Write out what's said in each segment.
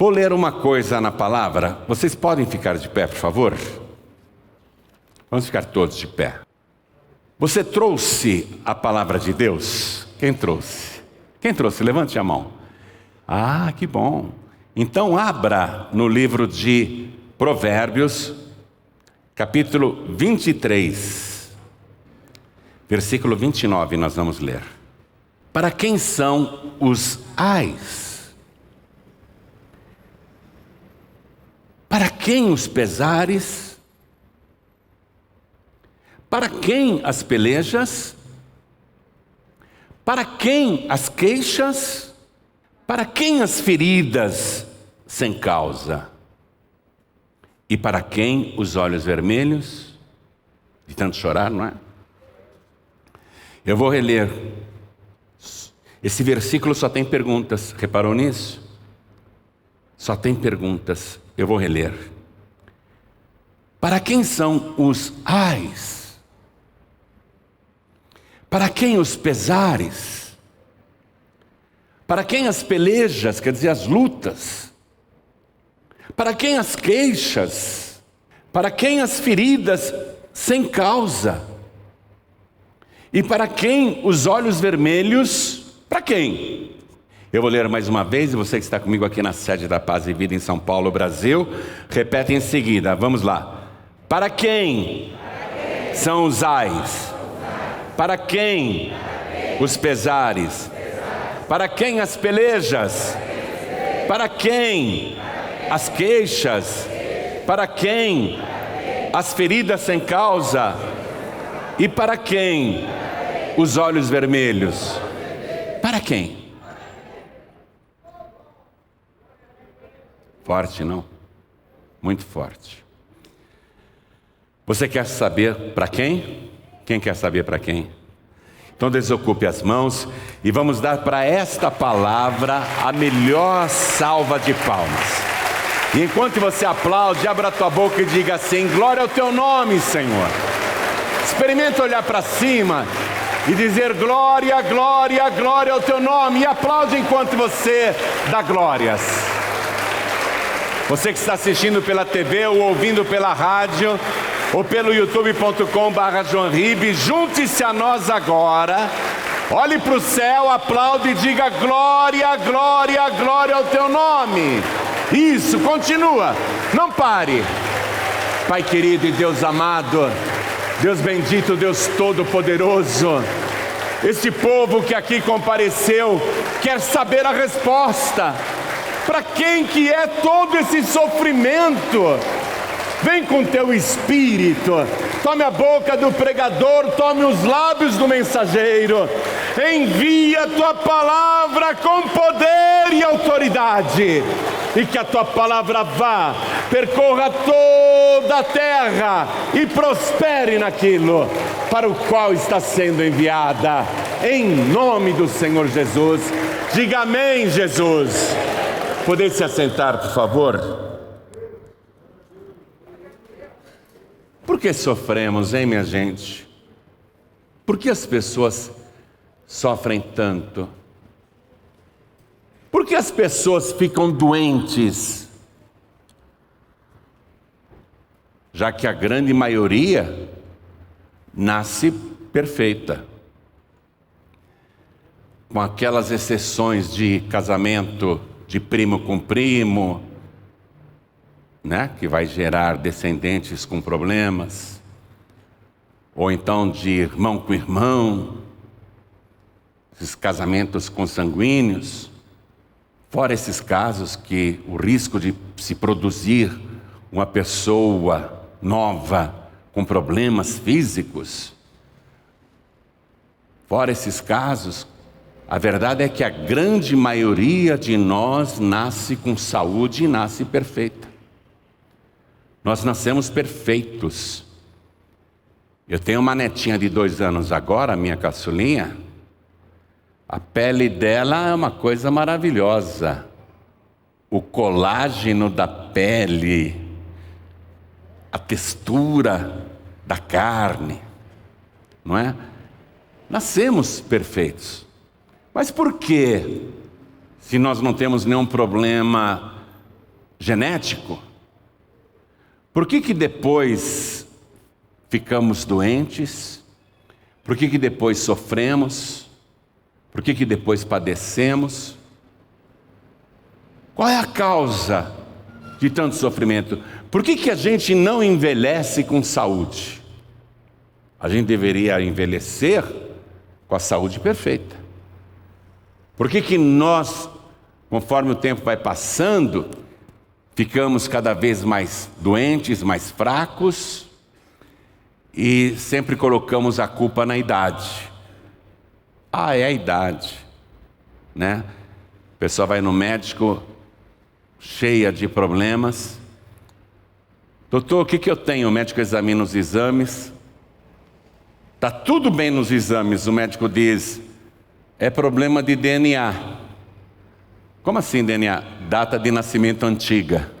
Vou ler uma coisa na palavra. Vocês podem ficar de pé, por favor? Vamos ficar todos de pé. Você trouxe a palavra de Deus? Quem trouxe? Quem trouxe? Levante a mão. Ah, que bom. Então abra no livro de Provérbios, capítulo 23, versículo 29, nós vamos ler. Para quem são os ais? Para quem os pesares? Para quem as pelejas? Para quem as queixas? Para quem as feridas sem causa? E para quem os olhos vermelhos? De tanto chorar, não é? Eu vou reler. Esse versículo só tem perguntas. Reparou nisso? Só tem perguntas. Eu vou reler. Para quem são os ais? Para quem os pesares? Para quem as pelejas, quer dizer, as lutas? Para quem as queixas? Para quem as feridas sem causa? E para quem os olhos vermelhos? Para quem? Eu vou ler mais uma vez, e você que está comigo aqui na sede da Paz e Vida em São Paulo, Brasil, repete em seguida, vamos lá. Para quem são os ais? Para quem os pesares? Para quem as pelejas? Para quem as queixas? Para quem as feridas sem causa? E para quem os olhos vermelhos? Para quem? Forte, não? Muito forte. Você quer saber para quem? Quem quer saber para quem? Então desocupe as mãos e vamos dar para esta palavra a melhor salva de palmas. E enquanto você aplaude, abra a tua boca e diga assim: glória ao teu nome, Senhor. Experimenta olhar para cima e dizer glória, glória, glória ao teu nome. E aplaude enquanto você dá glórias. Você que está assistindo pela TV ou ouvindo pela rádio ou pelo youtube.com/JoãoRibe, junte-se a nós agora, olhe para o céu, aplaude e diga glória, glória, glória ao teu nome. Isso, continua, não pare. Pai querido e Deus amado, Deus bendito, Deus todo-poderoso, este povo que aqui compareceu quer saber a resposta. Para quem que é todo esse sofrimento? Vem com teu espírito, tome a boca do pregador, tome os lábios do mensageiro, envia a tua palavra com poder e autoridade, e que a tua palavra vá, percorra toda a terra e prospere naquilo para o qual está sendo enviada, em nome do Senhor Jesus. Diga amém, Jesus. Poder se assentar, por favor? Por que sofremos, hein, minha gente? Por que as pessoas sofrem tanto? Por que as pessoas ficam doentes? Já que a grande maioria nasce perfeita. Com aquelas exceções de casamento de primo com primo, né, que vai gerar descendentes com problemas, ou então de irmão com irmão, esses casamentos consanguíneos, fora esses casos que o risco de se produzir uma pessoa nova com problemas físicos, fora esses casos, a verdade é que a grande maioria de nós nasce com saúde e nasce perfeita. Nós nascemos perfeitos. Eu tenho uma netinha de 2 anos agora, minha caçulinha. A pele dela é uma coisa maravilhosa. O colágeno da pele, a textura da carne, não é? Nascemos perfeitos. Mas por que, se nós não temos nenhum problema genético? Por que depois ficamos doentes? Por que depois sofremos? Por que depois padecemos? Qual é a causa de tanto sofrimento? Por que a gente não envelhece com saúde? A gente deveria envelhecer com a saúde perfeita. Por que nós, conforme o tempo vai passando, ficamos cada vez mais doentes, mais fracos e sempre colocamos a culpa na idade? É a idade, né? A pessoa vai no médico cheia de problemas. Doutor, o que eu tenho? O médico examina os exames. Está tudo bem nos exames. O médico diz: é problema de DNA. Como assim DNA? Data de nascimento antiga.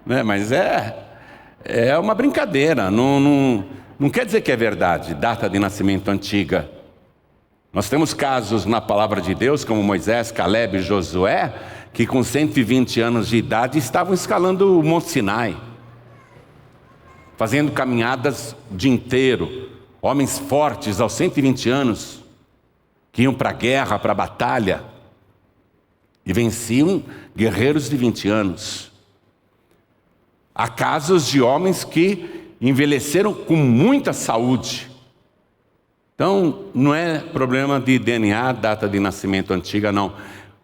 Né? Mas é uma brincadeira. Não quer dizer que é verdade, data de nascimento antiga. Nós temos casos na palavra de Deus, como Moisés, Caleb e Josué, que com 120 anos de idade estavam escalando o Monte Sinai, fazendo caminhadas o dia inteiro. Homens fortes aos 120 anos, que iam para a guerra, para a batalha, e venciam guerreiros de 20 anos. Há casos de homens que envelheceram com muita saúde. Então, não é problema de DNA, data de nascimento antiga, não.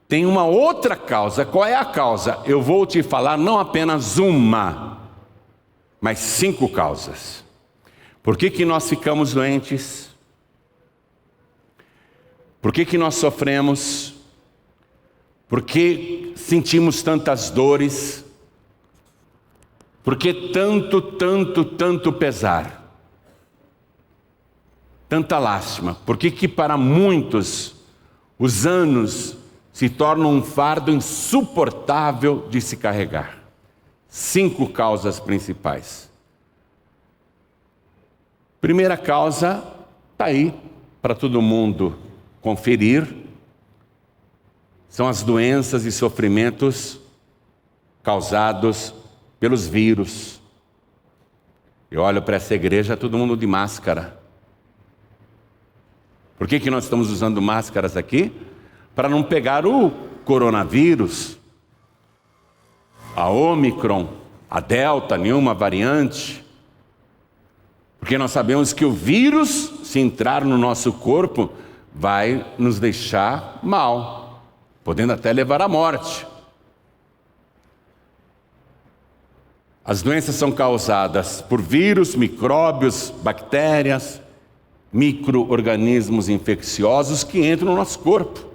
Tem uma outra causa. Qual é a causa? Eu vou te falar não apenas uma, mas 5 causas. Por que nós ficamos doentes? Por que nós sofremos? Por que sentimos tantas dores? Por que tanto pesar? Tanta lástima. Por que para muitos os anos se tornam um fardo insuportável de se carregar? 5 causas principais. Primeira causa está aí para todo mundo conferir. São as doenças e sofrimentos causados pelos vírus. Eu olho para essa igreja, todo mundo de máscara. Por que nós estamos usando máscaras aqui? Para não pegar o coronavírus, a Ômicron, a Delta, nenhuma variante. Porque nós sabemos que o vírus, se entrar no nosso corpo, vai nos deixar mal, podendo até levar à morte. As doenças são causadas por vírus, micróbios, bactérias, micro-organismos infecciosos que entram no nosso corpo.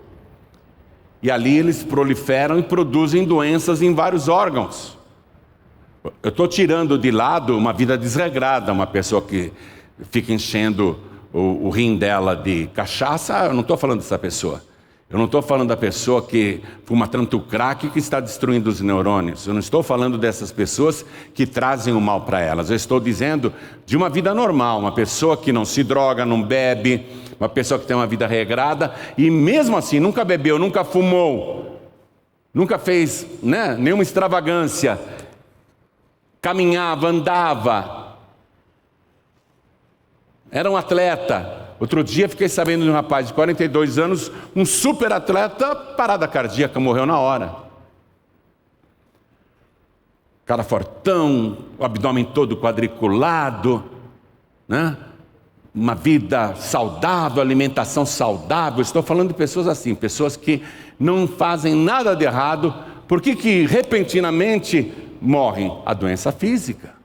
E ali eles proliferam e produzem doenças em vários órgãos. Eu estou tirando de lado uma vida desregrada, uma pessoa que fica enchendo o rim dela de cachaça. Eu não estou falando dessa pessoa. Eu não estou falando da pessoa que fuma tanto crack que está destruindo os neurônios. Eu não estou falando dessas pessoas que trazem o mal para elas. Eu estou dizendo de uma vida normal, uma pessoa que não se droga, não bebe, uma pessoa que tem uma vida regrada e mesmo assim nunca bebeu, nunca fumou, nunca fez nenhuma extravagância, caminhava, andava, era um atleta. Outro dia fiquei sabendo de um rapaz de 42 anos, um super atleta, parada cardíaca, morreu na hora. Cara fortão, o abdômen todo quadriculado, né? Uma vida saudável, alimentação saudável. Estou falando de pessoas assim, pessoas que não fazem nada de errado. Por que repentinamente morrem? A doença física.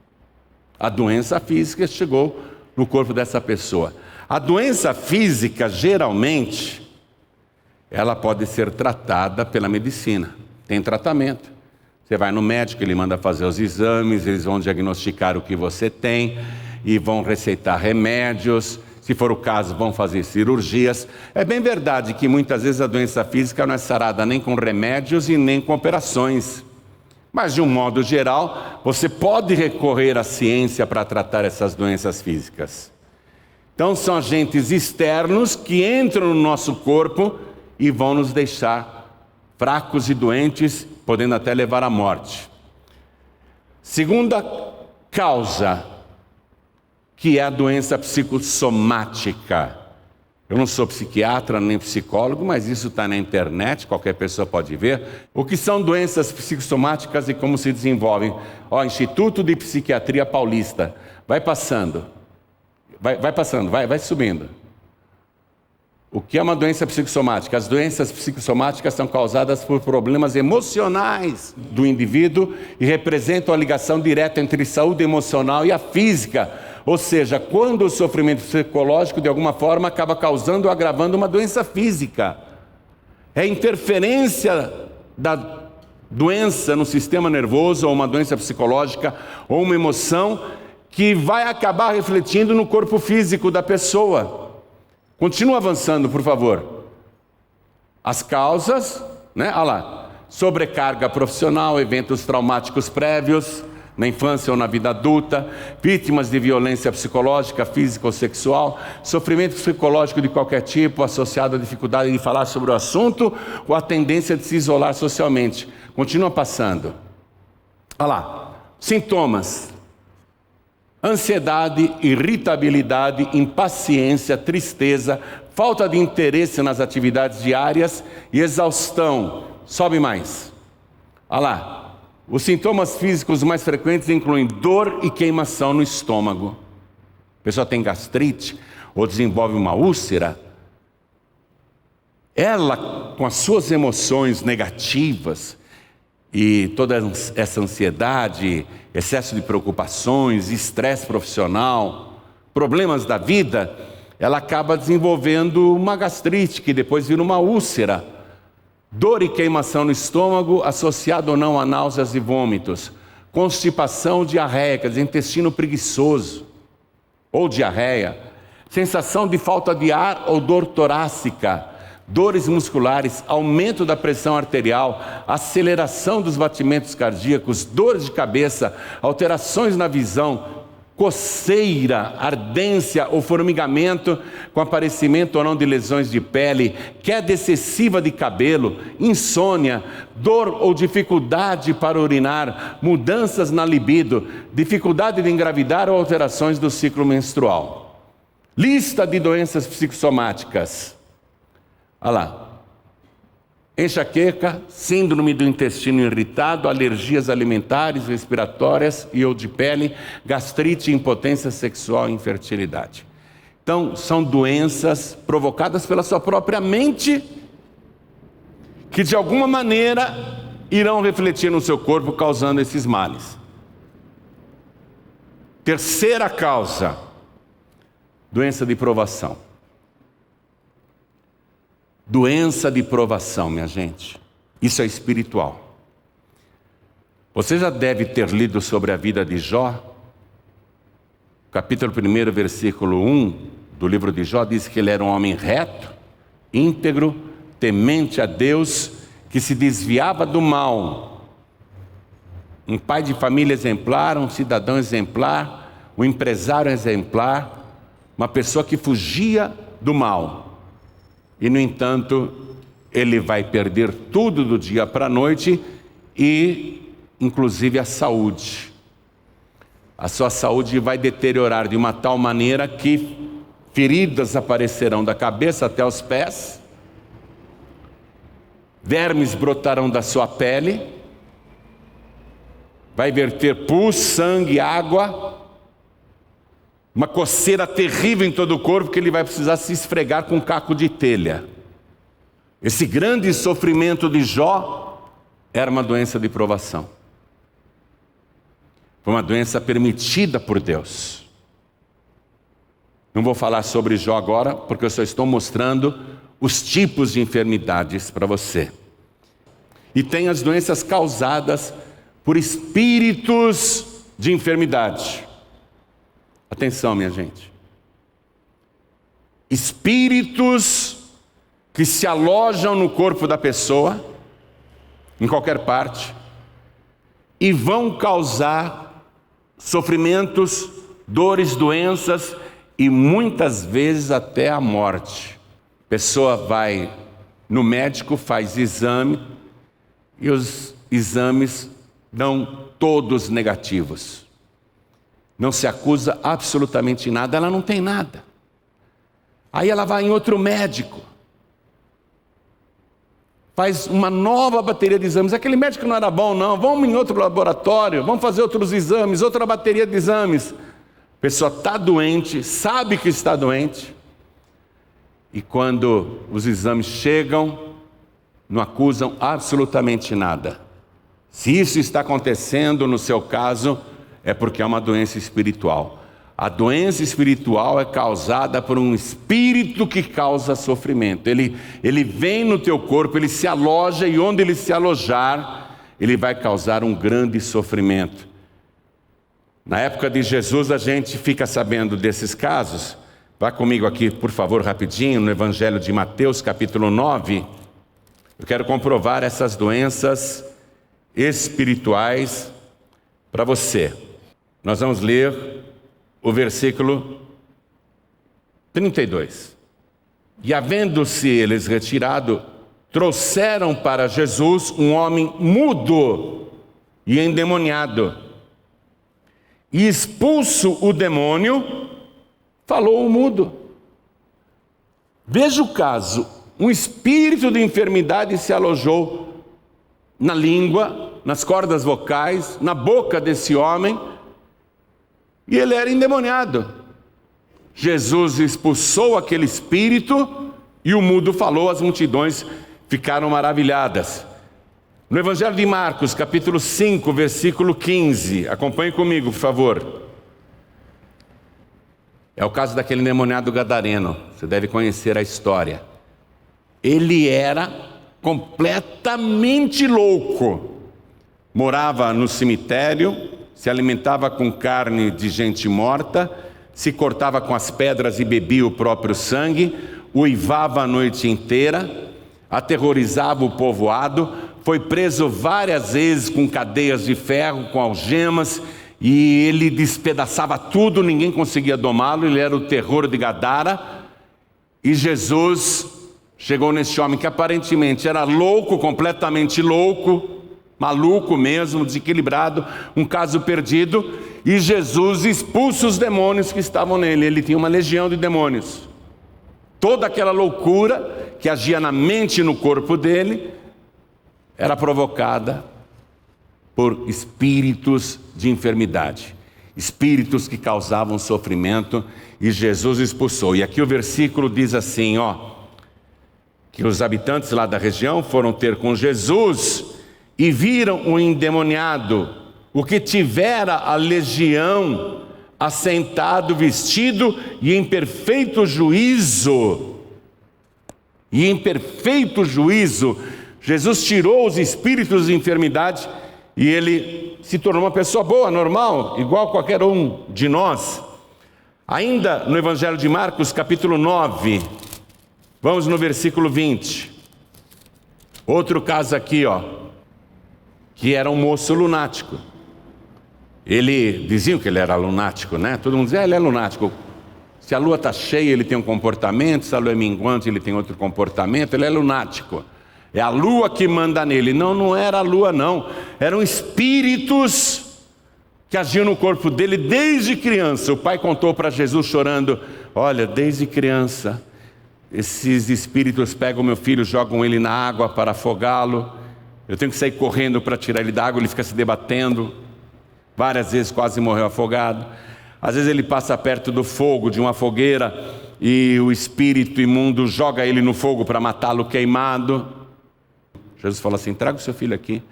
A doença física chegou no corpo dessa pessoa. A doença física, geralmente, ela pode ser tratada pela medicina. Tem tratamento. Você vai no médico, ele manda fazer os exames, eles vão diagnosticar o que você tem e vão receitar remédios. Se for o caso, vão fazer cirurgias. É bem verdade que muitas vezes a doença física não é sarada nem com remédios e nem com operações. Mas, de um modo geral, você pode recorrer à ciência para tratar essas doenças físicas. Então são agentes externos que entram no nosso corpo e vão nos deixar fracos e doentes podendo até levar à morte. Segunda causa, que é a doença psicossomática. Eu não sou psiquiatra nem psicólogo, mas isso está na internet, qualquer pessoa pode ver. O que são doenças psicossomáticas e como se desenvolvem? Instituto de Psiquiatria Paulista. Vai passando. Vai passando, vai subindo. O que é uma doença psicossomática? As doenças psicossomáticas são causadas por problemas emocionais do indivíduo e representam a ligação direta entre saúde emocional e a física. Ou seja, quando o sofrimento psicológico de alguma forma acaba causando ou agravando uma doença física. É a interferência da doença no sistema nervoso, ou uma doença psicológica, ou uma emoção que vai acabar refletindo no corpo físico da pessoa. Continua avançando, por favor. As causas, né? Olha lá. Sobrecarga profissional, eventos traumáticos prévios, na infância ou na vida adulta, vítimas de violência psicológica, física ou sexual, sofrimento psicológico de qualquer tipo, associado à dificuldade de falar sobre o assunto, ou a tendência de se isolar socialmente. Continua passando. Olha lá. Sintomas. Ansiedade, irritabilidade, impaciência, tristeza, falta de interesse nas atividades diárias e exaustão. Sobe mais. Olha lá. Os sintomas físicos mais frequentes incluem dor e queimação no estômago. A pessoa tem gastrite ou desenvolve uma úlcera. Ela, com as suas emoções negativas e toda essa ansiedade, excesso de preocupações, estresse profissional, problemas da vida, ela acaba desenvolvendo uma gastrite, que depois vira uma úlcera. Dor e queimação no estômago, associado ou não a náuseas e vômitos. Constipação, diarreia, quer dizer, intestino preguiçoso, ou diarreia. Sensação de falta de ar ou dor torácica. Dores musculares, aumento da pressão arterial, aceleração dos batimentos cardíacos, dores de cabeça, alterações na visão, coceira, ardência ou formigamento, com aparecimento ou não de lesões de pele, queda excessiva de cabelo, insônia, dor ou dificuldade para urinar, mudanças na libido, dificuldade de engravidar ou alterações do ciclo menstrual. Lista de doenças psicossomáticas. Olha lá. Enxaqueca, síndrome do intestino irritado, alergias alimentares, respiratórias e ou de pele, gastrite, impotência sexual e infertilidade. Então, são doenças provocadas pela sua própria mente, que de alguma maneira irão refletir no seu corpo, causando esses males. Terceira causa, doença de provação. Doença de provação, minha gente. Isso é espiritual. Você já deve ter lido sobre a vida de Jó. Capítulo 1, versículo 1 do livro de Jó diz que ele era um homem reto, íntegro, temente a Deus, que se desviava do mal. Um pai de família exemplar, um cidadão exemplar, um empresário exemplar, uma pessoa que fugia do mal. E, no entanto, ele vai perder tudo do dia para a noite e, inclusive, a saúde. A sua saúde vai deteriorar de uma tal maneira que feridas aparecerão da cabeça até os pés, vermes brotarão da sua pele, vai verter pus, sangue, água, uma coceira terrível em todo o corpo que ele vai precisar se esfregar com um caco de telha. Esse grande sofrimento de Jó era uma doença de provação. Foi uma doença permitida por Deus. Não vou falar sobre Jó agora, porque eu só estou mostrando os tipos de enfermidades para você. E tem as doenças causadas por espíritos de enfermidade. Atenção, minha gente. Espíritos que se alojam no corpo da pessoa, em qualquer parte, e vão causar sofrimentos, dores, doenças e muitas vezes até a morte. A pessoa vai no médico, faz exame e os exames dão todos negativos. Não se acusa absolutamente nada, ela não tem nada. Aí ela vai em outro médico, faz uma nova bateria de exames. Aquele médico não era bom, não. Vamos em outro laboratório, vamos fazer outros exames, outra bateria de exames. A pessoa está doente, sabe que está doente, e quando os exames chegam, não acusam absolutamente nada. Se isso está acontecendo no seu caso, é porque é uma doença espiritual. A doença espiritual é causada por um espírito que causa sofrimento. Ele vem no teu corpo, ele se aloja, e onde ele se alojar, ele vai causar um grande sofrimento. Na época de Jesus, a gente fica sabendo desses casos. Vá comigo aqui, por favor, rapidinho, no Evangelho de Mateus, capítulo 9. Eu quero comprovar essas doenças espirituais para você. Nós vamos ler o versículo 32. E havendo-se eles retirado, trouxeram para Jesus um homem mudo e endemoniado. E expulso o demônio, falou o mudo. Veja o caso: um espírito de enfermidade se alojou na língua, nas cordas vocais, na boca desse homem, e ele era endemoniado. Jesus expulsou aquele espírito e o mudo falou, as multidões ficaram maravilhadas. No Evangelho de Marcos, capítulo 5, versículo 15, acompanhe comigo, por favor. É o caso daquele endemoniado gadareno, você deve conhecer a história. Ele era completamente louco, morava no cemitério, se alimentava com carne de gente morta, se cortava com as pedras e bebia o próprio sangue, uivava a noite inteira, aterrorizava o povoado, foi preso várias vezes com cadeias de ferro, com algemas, e ele despedaçava tudo, ninguém conseguia domá-lo, ele era o terror de Gadara. E Jesus chegou nesse homem que aparentemente era louco, completamente louco, maluco mesmo, desequilibrado, um caso perdido, e Jesus expulsa os demônios que estavam nele. Ele tinha uma legião de demônios. Toda aquela loucura que agia na mente e no corpo dele era provocada por espíritos de enfermidade, espíritos que causavam sofrimento, e Jesus expulsou. E aqui o versículo diz assim, que os habitantes lá da região foram ter com Jesus e viram o endemoniado, o que tivera a legião, assentado, vestido e em perfeito juízo. E em perfeito juízo, Jesus tirou os espíritos de enfermidade e ele se tornou uma pessoa boa, normal, igual a qualquer um de nós. Ainda no Evangelho de Marcos, capítulo 9, vamos no versículo 20. Outro caso aqui, que era um moço lunático. Diziam que ele era lunático, né? Todo mundo dizia, ele é lunático. Se a lua está cheia, ele tem um comportamento, se a lua é minguante, ele tem outro comportamento, ele é lunático. É a lua que manda nele. Não, não era a lua, não. Eram espíritos que agiam no corpo dele desde criança. O pai contou para Jesus chorando, olha, desde criança, esses espíritos pegam meu filho, jogam ele na água para afogá-lo. Eu tenho que sair correndo para tirar ele da água, ele fica se debatendo. Várias vezes quase morreu afogado. Às vezes ele passa perto do fogo, de uma fogueira, e o espírito imundo joga ele no fogo para matá-lo queimado. Jesus falou assim, traga o seu filho aqui.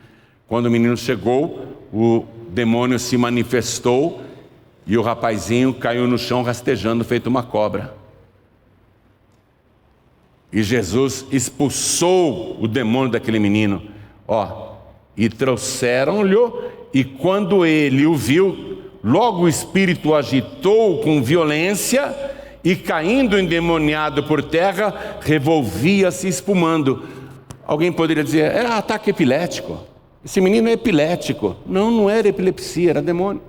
Quando o menino chegou, o demônio se manifestou e o rapazinho caiu no chão rastejando, feito uma cobra. E Jesus expulsou o demônio daquele menino. E trouxeram-lhe, e quando ele o viu, logo o espírito agitou com violência e, caindo endemoniado por terra, revolvia-se espumando. Alguém poderia dizer, era ataque epilético. Esse menino é epilético. Não, não era epilepsia, era demônio.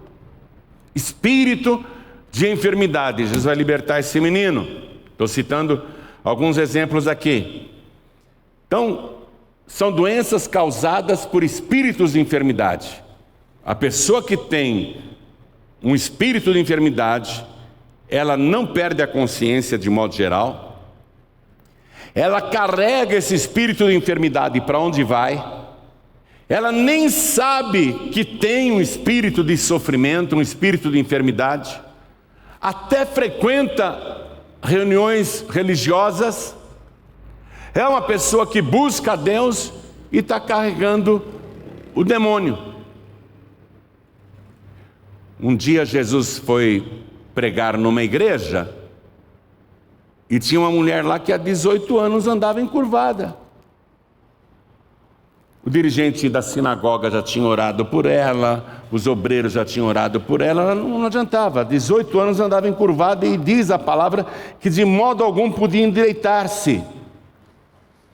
Espírito de enfermidade. Jesus vai libertar esse menino. Estou citando alguns exemplos aqui. Então, são doenças causadas por espíritos de enfermidade. A pessoa que tem um espírito de enfermidade, ela não perde a consciência de modo geral, ela carrega esse espírito de enfermidade para onde vai, ela nem sabe que tem um espírito de sofrimento, um espírito de enfermidade, até frequenta reuniões religiosas, é uma pessoa que busca a Deus e está carregando o demônio. Um dia Jesus foi pregar numa igreja e tinha uma mulher lá que há 18 anos andava encurvada. O dirigente da sinagoga já tinha orado por ela, os obreiros já tinham orado por ela, não adiantava. 18 anos andava encurvada e diz a palavra que de modo algum podia endireitar-se.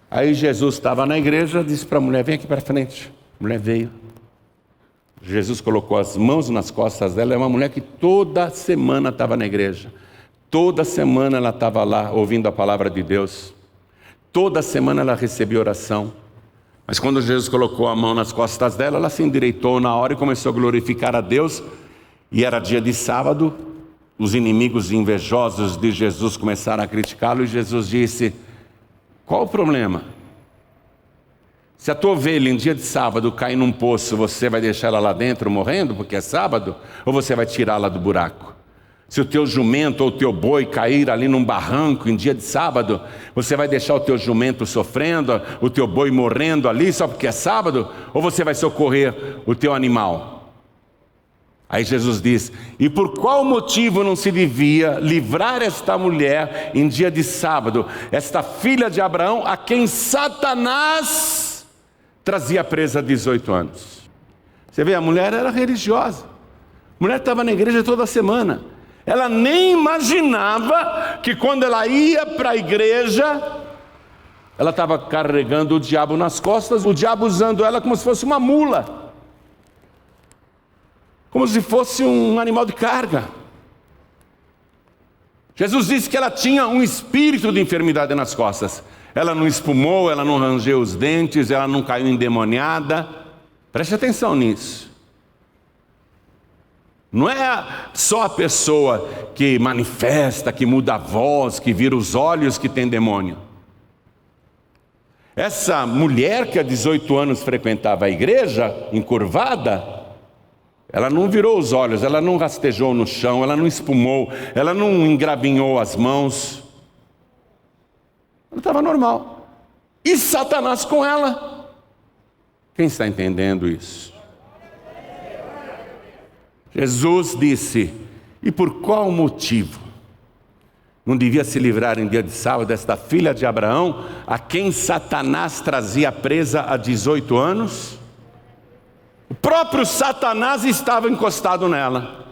Aí Jesus estava na igreja, disse para a mulher: vem aqui para frente. A mulher veio. Jesus colocou as mãos nas costas dela. É uma mulher que toda semana estava na igreja. Toda semana ela estava lá ouvindo a palavra de Deus. Toda semana ela recebia oração. Mas quando Jesus colocou a mão nas costas dela, ela se endireitou na hora e começou a glorificar a Deus. E era dia de sábado. Os inimigos invejosos de Jesus começaram a criticá-lo e Jesus disse: qual o problema? Se a tua ovelha em dia de sábado cair num poço, você vai deixar ela lá dentro morrendo porque é sábado? Ou você vai tirá-la do buraco? Se o teu jumento ou o teu boi cair ali num barranco em dia de sábado, você vai deixar o teu jumento sofrendo, o teu boi morrendo ali só porque é sábado? Ou você vai socorrer o teu animal? Aí Jesus diz: e por qual motivo não se devia livrar esta mulher em dia de sábado, esta filha de Abraão, a quem Satanás trazia presa há 18 anos? Você vê, a mulher era religiosa, a mulher estava na igreja toda semana, ela nem imaginava que quando ela ia para a igreja, ela estava carregando o diabo nas costas, o diabo usando ela como se fosse uma mula, como se fosse um animal de carga. Jesus disse que ela tinha um espírito de enfermidade nas costas. Ela não espumou, ela não rangeu os dentes, ela não caiu endemoniada. Preste atenção nisso. Não é só a pessoa que manifesta, que muda a voz, que vira os olhos que tem demônio. Essa mulher que há 18 anos frequentava a igreja, encurvada, ela não virou os olhos, ela não rastejou no chão, ela não espumou, ela não engravinhou as mãos. Ela estava normal. E Satanás com ela. Quem está entendendo isso? Jesus disse: e por qual motivo não devia se livrar em dia de sábado desta filha de Abraão, a quem Satanás trazia presa há 18 anos? O próprio Satanás estava encostado nela.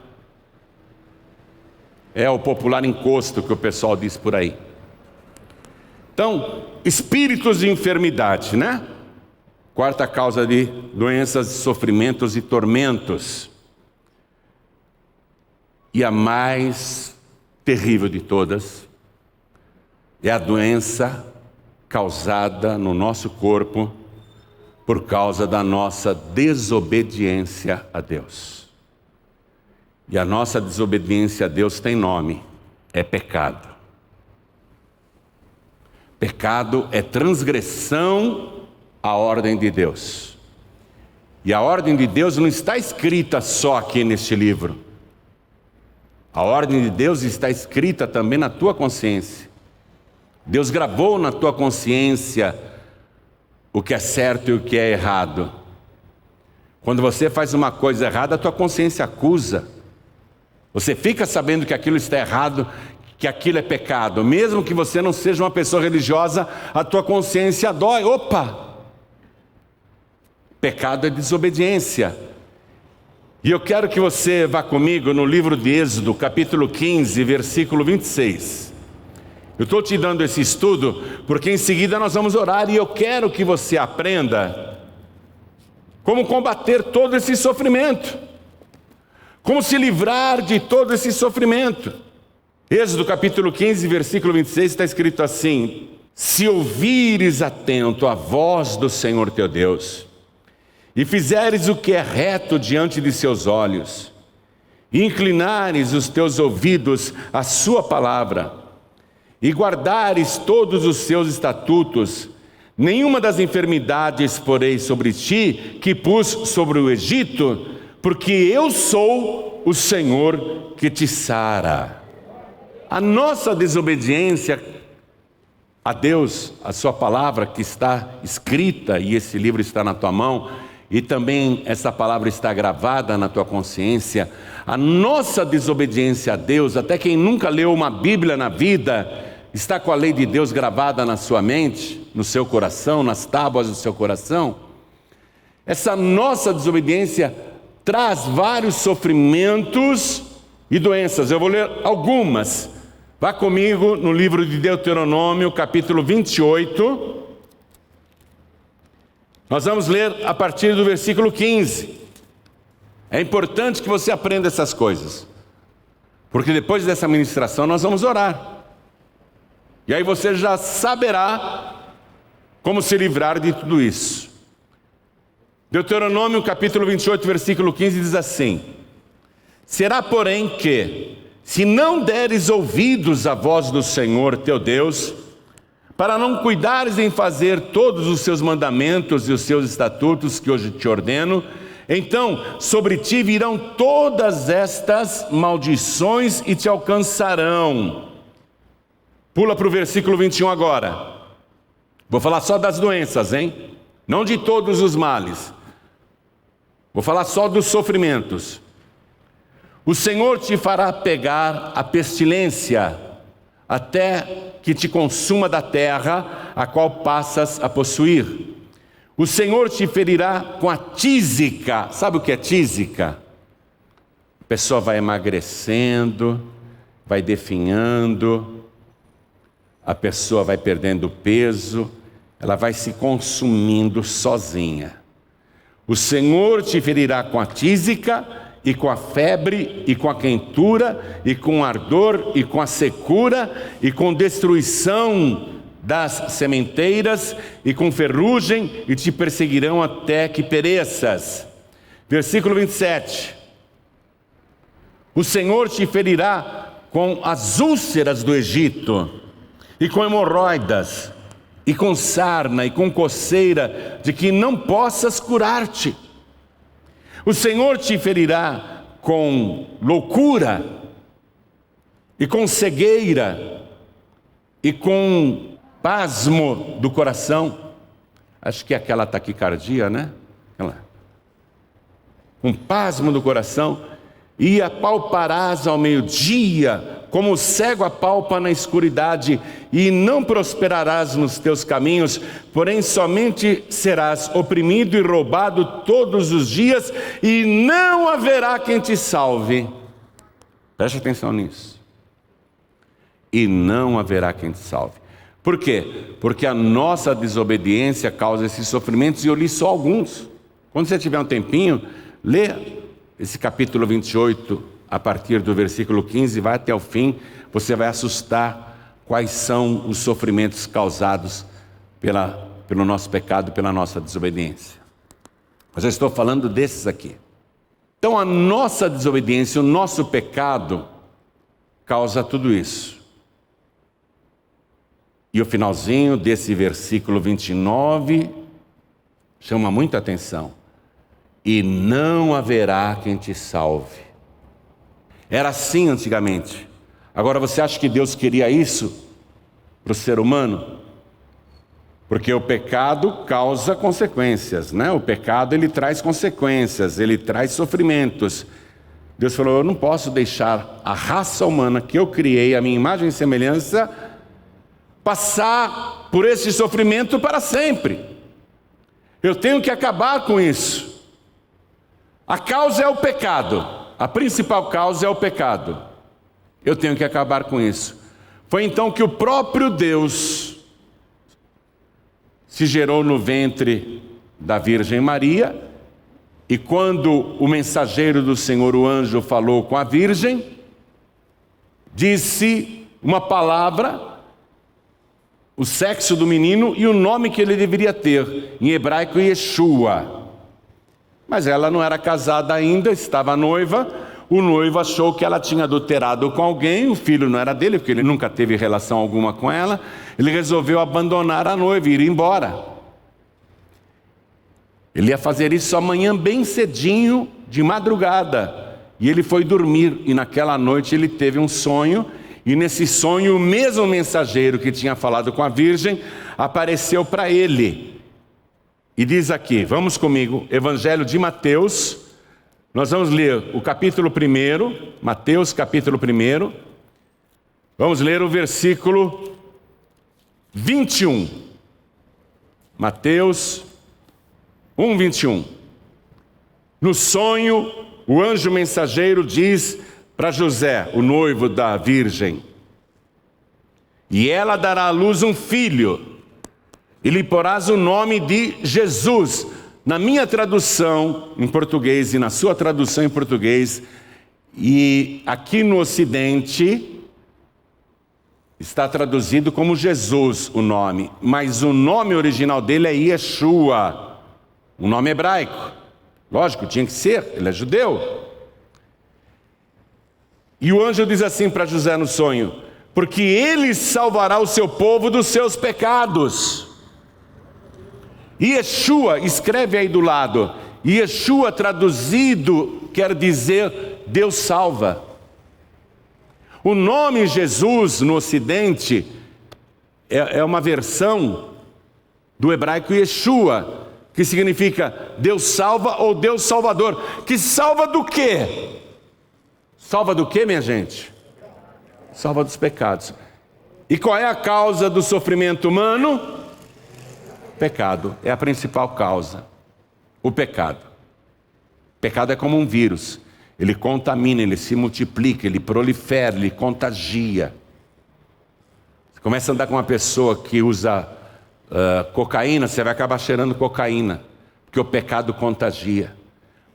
É o popular encosto que o pessoal diz por aí. Então, espíritos de enfermidade, né? Quarta causa de doenças, sofrimentos e tormentos. E a mais terrível de todas é a doença causada no nosso corpo por causa da nossa desobediência a Deus. E a nossa desobediência a Deus tem nome: é pecado. Pecado é transgressão à ordem de Deus. E a ordem de Deus não está escrita só aqui neste livro. A ordem de Deus está escrita também na tua consciência. Deus gravou na tua consciência o que é certo e o que é errado. Quando você faz uma coisa errada, a tua consciência acusa. Você fica sabendo que aquilo está errado, que aquilo é pecado. Mesmo que você não seja uma pessoa religiosa, a tua consciência dói. Opa! Pecado é desobediência. E eu quero que você vá comigo no livro de Êxodo, capítulo 15, versículo 26. Eu estou te dando esse estudo porque em seguida nós vamos orar e eu quero que você aprenda como combater todo esse sofrimento, como se livrar de todo esse sofrimento. Êxodo capítulo 15, versículo 26 está escrito assim: se ouvires atento a voz do Senhor teu Deus, e fizeres o que é reto diante de seus olhos, e inclinares os teus ouvidos à sua palavra, e guardares todos os seus estatutos, nenhuma das enfermidades porei sobre ti, que pus sobre o Egito, porque eu sou o Senhor que te sara. A nossa desobediência a Deus, a sua palavra que está escrita, e esse livro está na tua mão, e também essa palavra está gravada na tua consciência, a nossa desobediência a Deus, até quem nunca leu uma Bíblia na vida, está com a lei de Deus gravada na sua mente, no seu coração, nas tábuas do seu coração. Essa nossa desobediência traz vários sofrimentos e doenças. Eu vou ler algumas. Vá comigo no livro de Deuteronômio, capítulo 28. Nós vamos ler a partir do versículo 15. É importante que você aprenda essas coisas, porque depois dessa ministração nós vamos orar. E aí você já saberá como se livrar de tudo isso. Deuteronômio capítulo 28, versículo 15 diz assim: será, porém, que, se não deres ouvidos à voz do Senhor teu Deus, para não cuidares em fazer todos os seus mandamentos e os seus estatutos que hoje te ordeno, então sobre ti virão todas estas maldições e te alcançarão. Pula para o versículo 21 agora. Vou falar só das doenças, hein? Não de todos os males. Vou falar só dos sofrimentos. O Senhor te fará pegar a pestilência, até que te consuma da terra, a qual passas a possuir. O Senhor te ferirá com a tísica. Sabe o que é tísica? A pessoa vai emagrecendo, vai definhando, a pessoa vai perdendo peso, ela vai se consumindo sozinha. O Senhor te ferirá com a tísica, e com a febre, e com a quentura, e com o ardor, e com a secura, e com destruição das sementeiras, e com ferrugem, e te perseguirão até que pereças. Versículo 27. O Senhor te ferirá com as úlceras do Egito, e com hemorroidas, e com sarna, e com coceira, de que não possas curar-te. O Senhor te ferirá com loucura, e com cegueira, e com pasmo do coração. Acho que é aquela taquicardia, né? Com pasmo do coração. E apalparás ao meio-dia, como o cego apalpa na escuridade, e não prosperarás nos teus caminhos, porém somente serás oprimido e roubado todos os dias, e não haverá quem te salve. Preste atenção nisso. E não haverá quem te salve. Por quê? Porque a nossa desobediência causa esses sofrimentos, e eu li só alguns. Quando você tiver um tempinho, lê esse capítulo 28, a partir do versículo 15, vai até o fim, você vai assustar quais são os sofrimentos causados pelo nosso pecado, pela nossa desobediência. Mas eu estou falando desses aqui. Então a nossa desobediência, o nosso pecado, causa tudo isso. E o finalzinho desse versículo 29 chama muita atenção. E não haverá quem te salve. Era assim antigamente. Agora você acha que Deus queria isso para o ser humano? Porque o pecado causa consequências, né? O pecado, ele traz consequências, ele traz sofrimentos. Deus falou: eu não posso deixar a raça humana que eu criei, a minha imagem e semelhança, passar por esse sofrimento para sempre. Eu tenho que acabar com isso. A causa é o pecado, a principal causa é o pecado. Eu tenho que acabar com isso. Foi então que o próprio Deus se gerou no ventre da Virgem Maria, e quando o mensageiro do Senhor, o anjo, falou com a Virgem, disse uma palavra o sexo do menino e o nome que ele deveria ter, em hebraico Yeshua. Mas ela não era casada ainda, estava noiva. O noivo achou que ela tinha adulterado com alguém, o filho não era dele, porque ele nunca teve relação alguma com ela. Ele resolveu abandonar a noiva e ir embora. Ele ia fazer isso amanhã bem cedinho, de madrugada. E ele foi dormir, e naquela noite ele teve um sonho, e nesse sonho o mesmo mensageiro que tinha falado com a virgem apareceu para ele. E diz aqui, vamos comigo, Evangelho de Mateus, nós vamos ler o capítulo 1, Mateus capítulo 1, vamos ler o versículo 21. Mateus 1, 21. No sonho, o anjo mensageiro diz para José, o noivo da virgem: e ela dará à luz um filho, e lhe porás o nome de Jesus. Na minha tradução em português e na sua tradução em português, e aqui no Ocidente, está traduzido como Jesus o nome, mas o nome original dele é Yeshua, um nome hebraico. Lógico, tinha que ser, ele é judeu. E o anjo diz assim para José no sonho: porque ele salvará o seu povo dos seus pecados. Yeshua, escreve aí do lado, Yeshua traduzido quer dizer Deus salva. O nome Jesus no Ocidente é uma versão do hebraico Yeshua, que significa Deus salva ou Deus salvador. Que salva do quê? Salva do quê, minha gente? Salva dos pecados. E qual é a causa do sofrimento humano? Pecado é a principal causa. O pecado. O pecado é como um vírus. Ele contamina, ele se multiplica, ele prolifera, ele contagia. Você começa a andar com uma pessoa que usa cocaína, você vai acabar cheirando cocaína, porque o pecado contagia.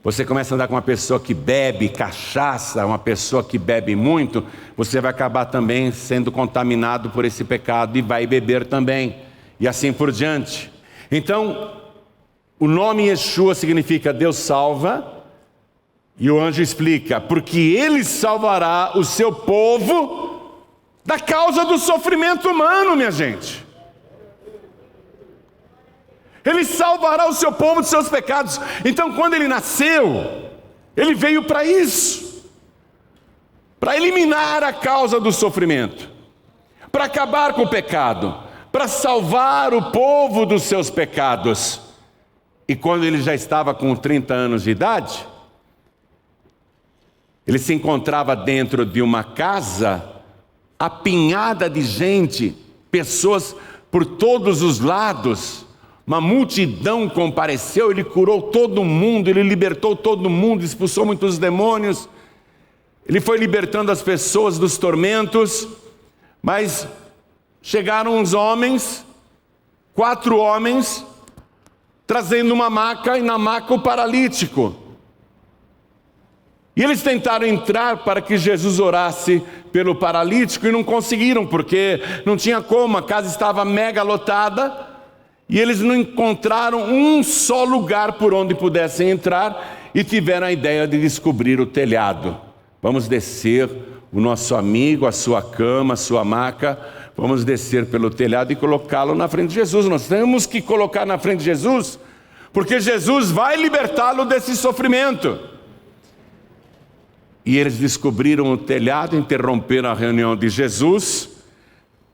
Você começa a andar com uma pessoa que bebe cachaça, uma pessoa que bebe muito, você vai acabar também sendo contaminado por esse pecado e vai beber também. E assim por diante. Então, o nome Yeshua significa Deus salva, e o anjo explica, porque ele salvará o seu povo da causa do sofrimento humano, minha gente. Ele salvará o seu povo dos seus pecados. Então, quando ele nasceu, ele veio para isso, para eliminar a causa do sofrimento, para acabar com o pecado, para salvar o povo dos seus pecados. E quando ele já estava com 30 anos de idade, ele se encontrava dentro de uma casa apinhada de gente, pessoas por todos os lados. Uma multidão compareceu, ele curou todo mundo, ele libertou todo mundo, expulsou muitos demônios. Ele foi libertando as pessoas dos tormentos, mas chegaram uns homens, 4 homens, trazendo uma maca, e na maca o paralítico. E eles tentaram entrar para que Jesus orasse pelo paralítico e não conseguiram, porque não tinha como, a casa estava mega lotada, e eles não encontraram um só lugar por onde pudessem entrar, e tiveram a ideia de descobrir o telhado. Vamos descer o nosso amigo, a sua cama, a sua maca, vamos descer pelo telhado e colocá-lo na frente de Jesus. Nós temos que colocar na frente de Jesus, porque Jesus vai libertá-lo desse sofrimento. E eles descobriram o telhado, interromperam a reunião de Jesus,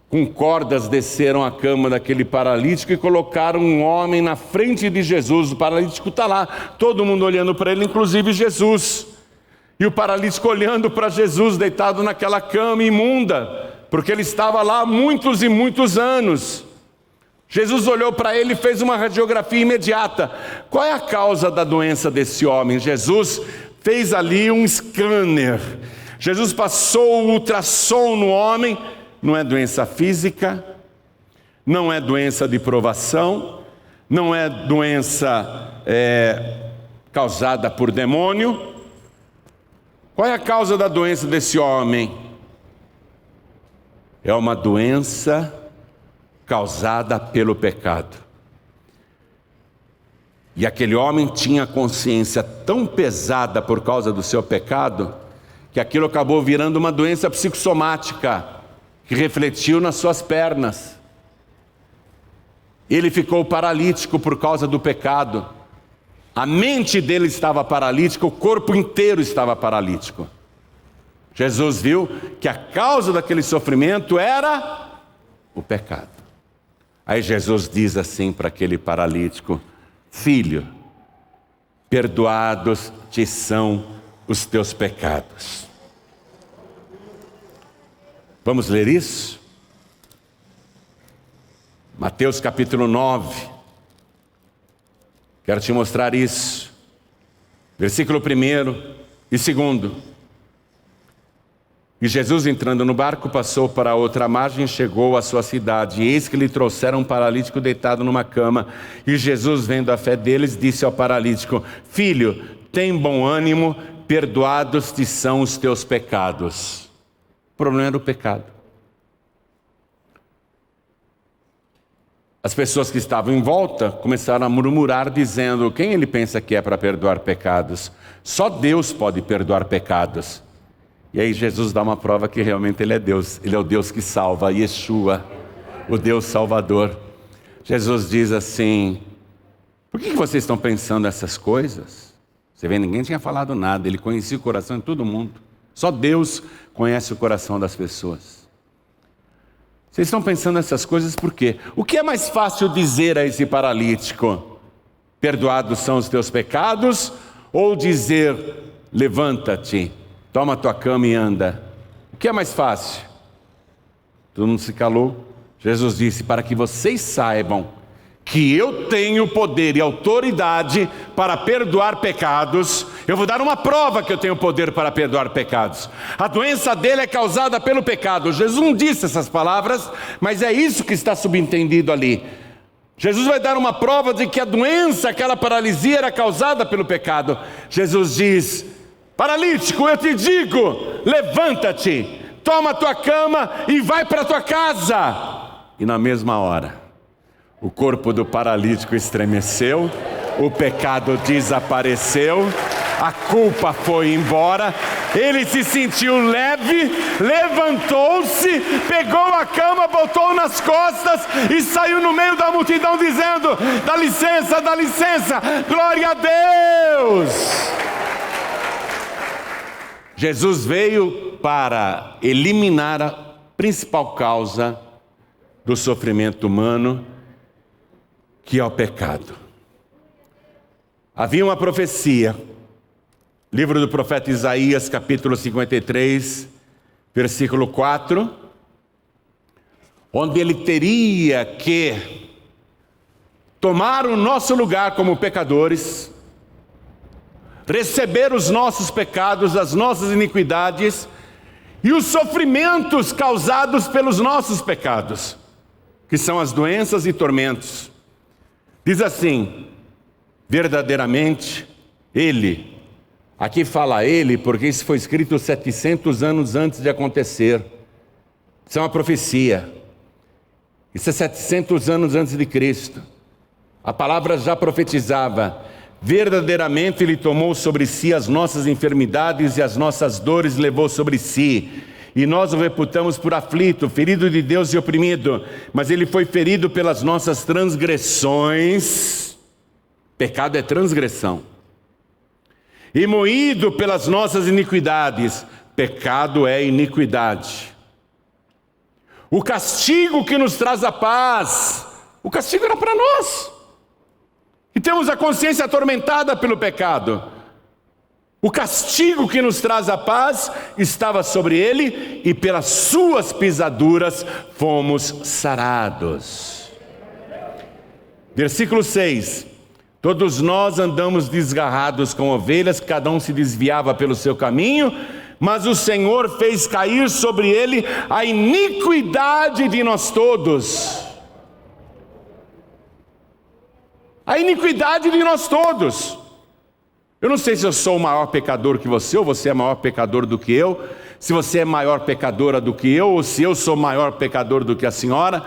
com cordas desceram a cama daquele paralítico e colocaram um homem na frente de Jesus. O paralítico está lá, todo mundo olhando para ele, inclusive Jesus. E o paralítico olhando para Jesus, deitado naquela cama imunda, porque ele estava lá há muitos e muitos anos. Jesus olhou para ele e fez uma radiografia imediata. Qual é a causa da doença desse homem? Jesus fez ali um scanner. Jesus passou o ultrassom no homem. Não é doença física, não é doença de provação, não é doença causada por demônio. Qual é a causa da doença desse homem? É uma doença causada pelo pecado. E aquele homem tinha a consciência tão pesada por causa do seu pecado, que aquilo acabou virando uma doença psicossomática, que refletiu nas suas pernas. Ele ficou paralítico por causa do pecado. A mente dele estava paralítica, o corpo inteiro estava paralítico. Jesus viu que a causa daquele sofrimento era o pecado. Aí Jesus diz assim para aquele paralítico: filho, perdoados te são os teus pecados. Vamos ler isso? Mateus capítulo 9. Quero te mostrar isso. Versículo 1 e 2. E Jesus, entrando no barco, passou para a outra margem e chegou à sua cidade. E eis que lhe trouxeram um paralítico deitado numa cama. E Jesus, vendo a fé deles, disse ao paralítico: filho, tem bom ânimo, perdoados te são os teus pecados. O problema era o pecado. As pessoas que estavam em volta começaram a murmurar, dizendo: quem ele pensa que é para perdoar pecados? Só Deus pode perdoar pecados. E aí Jesus dá uma prova que realmente Ele é Deus. Ele é o Deus que salva, Yeshua, o Deus Salvador. Jesus diz assim: por que vocês estão pensando essas coisas? Você vê, ninguém tinha falado nada. Ele conhecia o coração de todo mundo. Só Deus conhece o coração das pessoas. Vocês estão pensando essas coisas por quê? O que é mais fácil dizer a esse paralítico? Perdoados são os teus pecados? Ou dizer: levanta-te, toma tua cama e anda? O que é mais fácil? Todo mundo se calou. Jesus disse: para que vocês saibam que eu tenho poder e autoridade para perdoar pecados, eu vou dar uma prova que eu tenho poder para perdoar pecados. A doença dele é causada pelo pecado. Jesus não disse essas palavras, mas é isso que está subentendido ali. Jesus vai dar uma prova de que a doença, aquela paralisia, era causada pelo pecado. Jesus diz: paralítico, eu te digo, levanta-te, toma a tua cama e vai para a tua casa. E na mesma hora, o corpo do paralítico estremeceu, o pecado desapareceu, a culpa foi embora, ele se sentiu leve, levantou-se, pegou a cama, botou nas costas e saiu no meio da multidão dizendo: dá licença, glória a Deus. Jesus veio para eliminar a principal causa do sofrimento humano, que é o pecado. Havia uma profecia, livro do profeta Isaías, capítulo 53, versículo 4, onde ele teria que tomar o nosso lugar como pecadores, receber os nossos pecados, as nossas iniquidades e os sofrimentos causados pelos nossos pecados, que são as doenças e tormentos. Diz assim: verdadeiramente, ele, aqui fala ele, porque isso foi escrito 700 anos antes de acontecer. Isso é uma profecia. Isso é 700 anos antes de Cristo. A palavra já profetizava: verdadeiramente ele tomou sobre si as nossas enfermidades e as nossas dores levou sobre si. E nós o reputamos por aflito, ferido de Deus e oprimido. Mas ele foi ferido pelas nossas transgressões. Pecado é transgressão. E moído pelas nossas iniquidades. Pecado é iniquidade. O castigo que nos traz a paz. O castigo era para nós. E temos a consciência atormentada pelo pecado. O castigo que nos traz a paz estava sobre ele, e pelas suas pisaduras fomos sarados. Versículo 6. Todos nós andamos desgarrados como ovelhas, cada um se desviava pelo seu caminho, mas o Senhor fez cair sobre ele a iniquidade de nós todos. A iniquidade de nós todos. Eu não sei se eu sou o maior pecador que você, ou você é maior pecador do que eu, se você é maior pecadora do que eu, ou se eu sou maior pecador do que a senhora,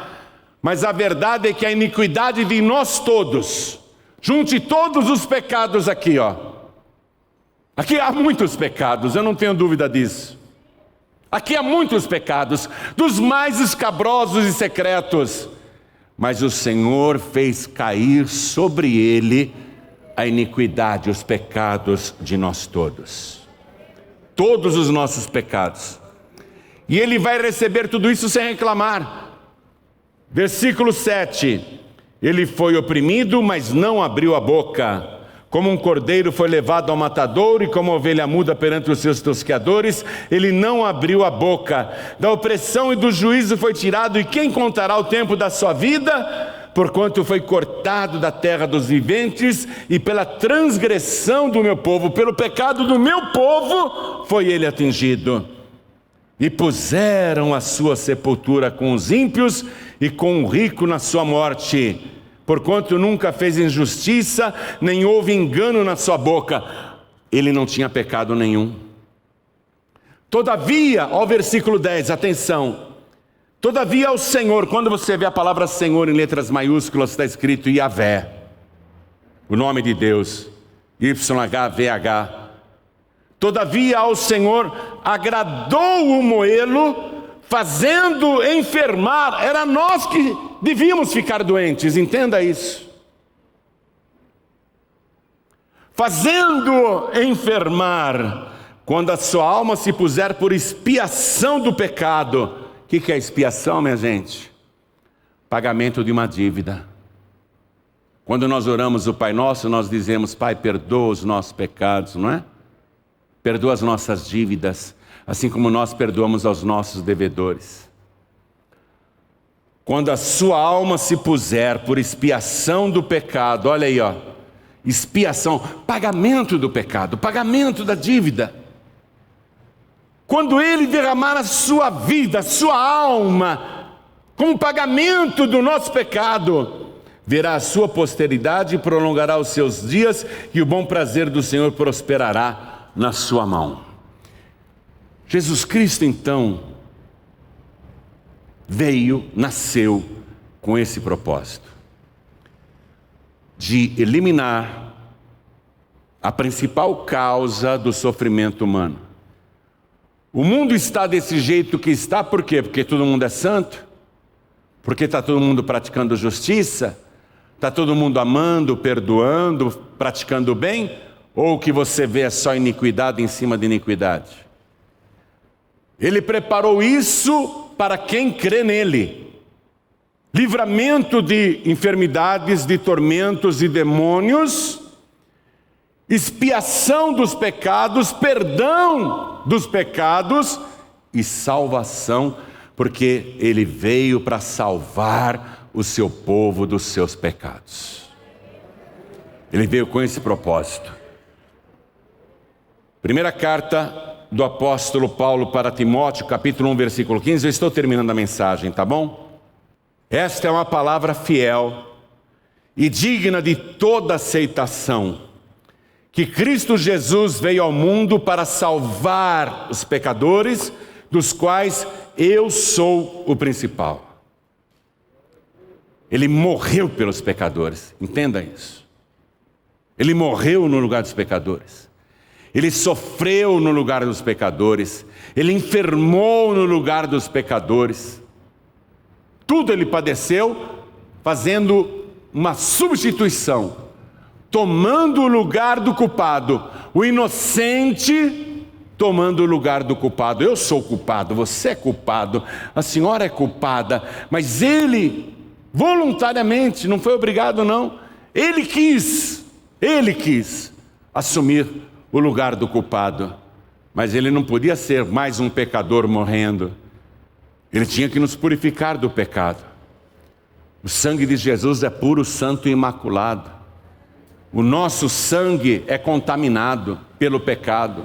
Mas a verdade é que a iniquidade de nós todos, junte todos os pecados aqui, ó. Aqui há muitos pecados, eu não tenho dúvida disso. Aqui há muitos pecados, dos mais escabrosos e secretos. Mas o Senhor fez cair sobre ele a iniquidade, os pecados de nós todos. Todos os nossos pecados. E ele vai receber tudo isso sem reclamar. Versículo 7. Ele foi oprimido, mas não abriu a boca. Como um cordeiro foi levado ao matadouro, e como ovelha muda perante os seus tosqueadores, ele não abriu a boca. Da opressão e do juízo foi tirado, e quem contará o tempo da sua vida? Porquanto foi cortado da terra dos viventes, e pela transgressão do meu povo, pelo pecado do meu povo, foi ele atingido. E puseram a sua sepultura com os ímpios, e com o rico na sua morte. Porquanto nunca fez injustiça, nem houve engano na sua boca. Ele não tinha pecado nenhum. Todavia, ó versículo 10, atenção. Todavia ao Senhor, quando você vê a palavra Senhor em letras maiúsculas, está escrito Yahvé, o nome de Deus, YHVH. Todavia ao Senhor agradou o moê-lo, fazendo enfermar. Era nós que devíamos ficar doentes, entenda isso. Fazendo enfermar, quando a sua alma se puser por expiação do pecado. O que é expiação, minha gente? Pagamento de uma dívida. Quando nós oramos o Pai Nosso, nós dizemos: Pai, perdoa os nossos pecados, não é? Perdoa as nossas dívidas, assim como nós perdoamos aos nossos devedores. Quando a sua alma se puser por expiação do pecado, olha aí, ó, expiação, pagamento do pecado, pagamento da dívida. Quando ele derramar a sua vida, a sua alma, como pagamento do nosso pecado, verá a sua posteridade e prolongará os seus dias, e o bom prazer do Senhor prosperará na sua mão. Jesus Cristo, então, nasceu com esse propósito, de eliminar a principal causa do sofrimento humano. O mundo está desse jeito que está, por quê? Porque todo mundo é santo? Porque está todo mundo praticando justiça? Está todo mundo amando, perdoando, praticando o bem? Ou o que você vê é só iniquidade em cima de iniquidade? Ele preparou isso para quem crê nele. Livramento de enfermidades, de tormentos e demônios, expiação dos pecados, perdão dos pecados e salvação, porque ele veio para salvar o seu povo dos seus pecados. Ele veio com esse propósito. Primeira carta do apóstolo Paulo para Timóteo, capítulo 1, versículo 15, eu estou terminando a mensagem, tá bom? Esta é uma palavra fiel e digna de toda aceitação, que Cristo Jesus veio ao mundo para salvar os pecadores, dos quais eu sou o principal. Ele morreu pelos pecadores, entenda isso. Ele morreu no lugar dos pecadores. Ele sofreu no lugar dos pecadores. Ele enfermou no lugar dos pecadores. Tudo ele padeceu, fazendo uma substituição, tomando o lugar do culpado. O inocente tomando o lugar do culpado. Eu sou culpado, você é culpado, a senhora é culpada, mas ele voluntariamente, não foi obrigado não, ele quis assumir o lugar do culpado, mas ele não podia ser mais um pecador morrendo. Ele tinha que nos purificar do pecado. O sangue de Jesus é puro, santo e imaculado. O nosso sangue é contaminado pelo pecado.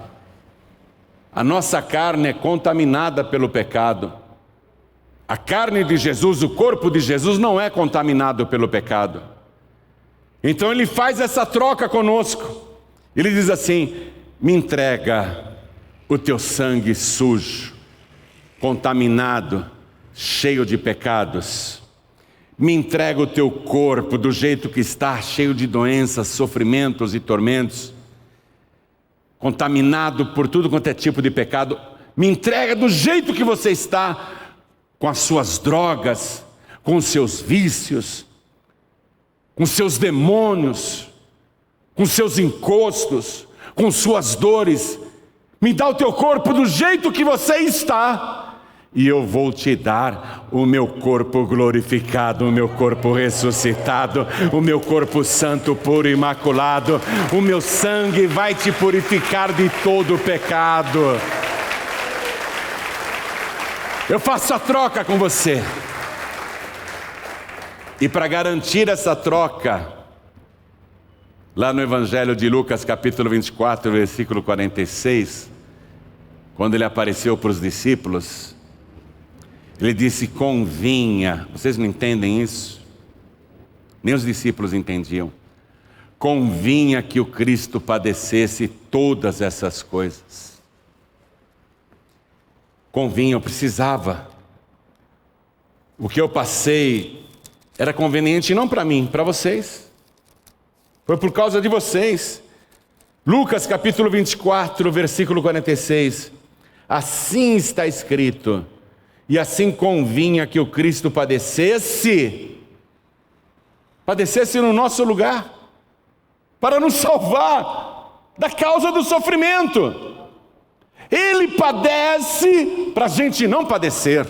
A nossa carne é contaminada pelo pecado. A carne de Jesus, o corpo de Jesus não é contaminado pelo pecado. Então ele faz essa troca conosco. Ele diz assim: me entrega o teu sangue sujo, contaminado, cheio de pecados. Me entrega o teu corpo do jeito que está, cheio de doenças, sofrimentos e tormentos, contaminado por tudo quanto é tipo de pecado. Me entrega do jeito que você está, com as suas drogas, com os seus vícios, com seus demônios, com seus encostos, com suas dores. Me dá o teu corpo do jeito que você está, e eu vou te dar o meu corpo glorificado, o meu corpo ressuscitado, o meu corpo santo, puro, imaculado. O meu sangue vai te purificar de todo o pecado. Eu faço a troca com você. E para garantir essa troca, lá no Evangelho de Lucas, capítulo 24, versículo 46, quando ele apareceu para os discípulos, ele disse: convinha. Vocês não entendem isso? Nem os discípulos entendiam. Convinha que o Cristo padecesse todas essas coisas. Convinha, eu precisava. O que eu passei era conveniente não para mim, para vocês. Foi por causa de vocês. Lucas capítulo 24, versículo 46. Assim está escrito: e assim convinha que o Cristo padecesse no nosso lugar, para nos salvar da causa do sofrimento. Ele padece para a gente não padecer.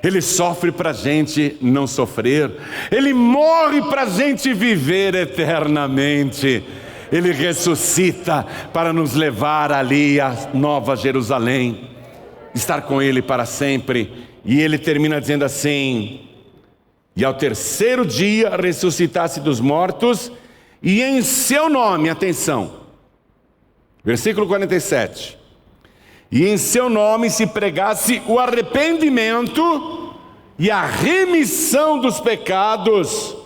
Ele sofre para a gente não sofrer. Ele morre para a gente viver eternamente. Ele ressuscita para nos levar ali à Nova Jerusalém, estar com Ele para sempre. E ele termina dizendo assim: e ao terceiro dia ressuscitasse dos mortos, e em seu nome, atenção, versículo 47, e em seu nome se pregasse o arrependimento e a remissão dos pecados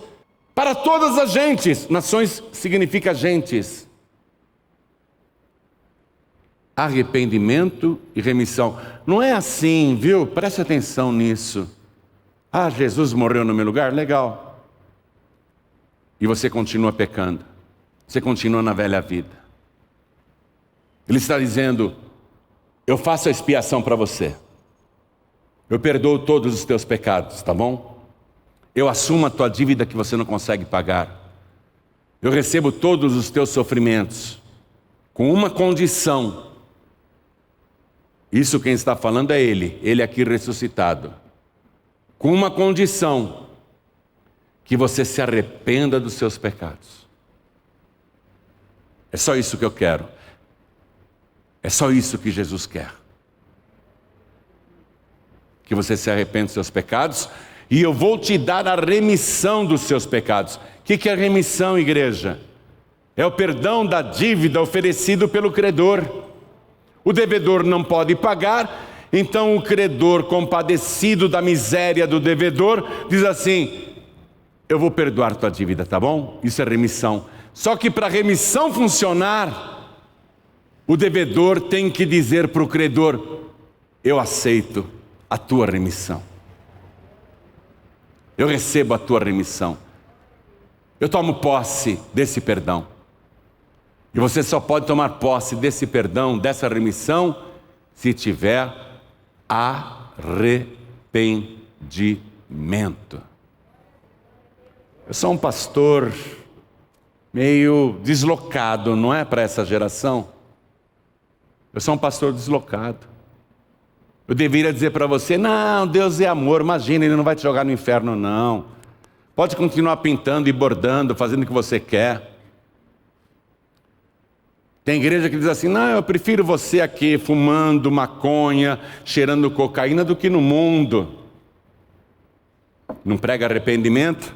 para todas as gentes. Nações significa gentes. Arrependimento e remissão. Não é assim, viu? Preste atenção nisso. Ah, Jesus morreu no meu lugar? Legal. E você continua pecando. Você continua na velha vida. Ele está dizendo: eu faço a expiação para você. Eu perdoo todos os teus pecados, tá bom? Eu assumo a tua dívida que você não consegue pagar. Eu recebo todos os teus sofrimentos, com uma condição. Isso quem está falando é Ele aqui ressuscitado. Com uma condição: que você se arrependa dos seus pecados. É só isso que eu quero. É só isso que Jesus quer. Que você se arrependa dos seus pecados, e eu vou te dar a remissão dos seus pecados. O que é remissão, igreja? É o perdão da dívida oferecido pelo credor. O devedor não pode pagar, então o credor, compadecido da miséria do devedor, diz assim: eu vou perdoar tua dívida, tá bom? Isso é remissão. Só que para a remissão funcionar, o devedor tem que dizer para o credor: eu aceito a tua remissão. Eu recebo a tua remissão. Eu tomo posse desse perdão. E você só pode tomar posse desse perdão, dessa remissão, se tiver arrependimento. Eu sou um pastor meio deslocado, não é, para essa geração? Eu sou um pastor deslocado. Eu deveria dizer para você: não, Deus é amor, imagina, Ele não vai te jogar no inferno, não. Pode continuar pintando e bordando, fazendo o que você quer. Tem igreja que diz assim: não, eu prefiro você aqui fumando maconha, cheirando cocaína, do que no mundo. Não prega arrependimento?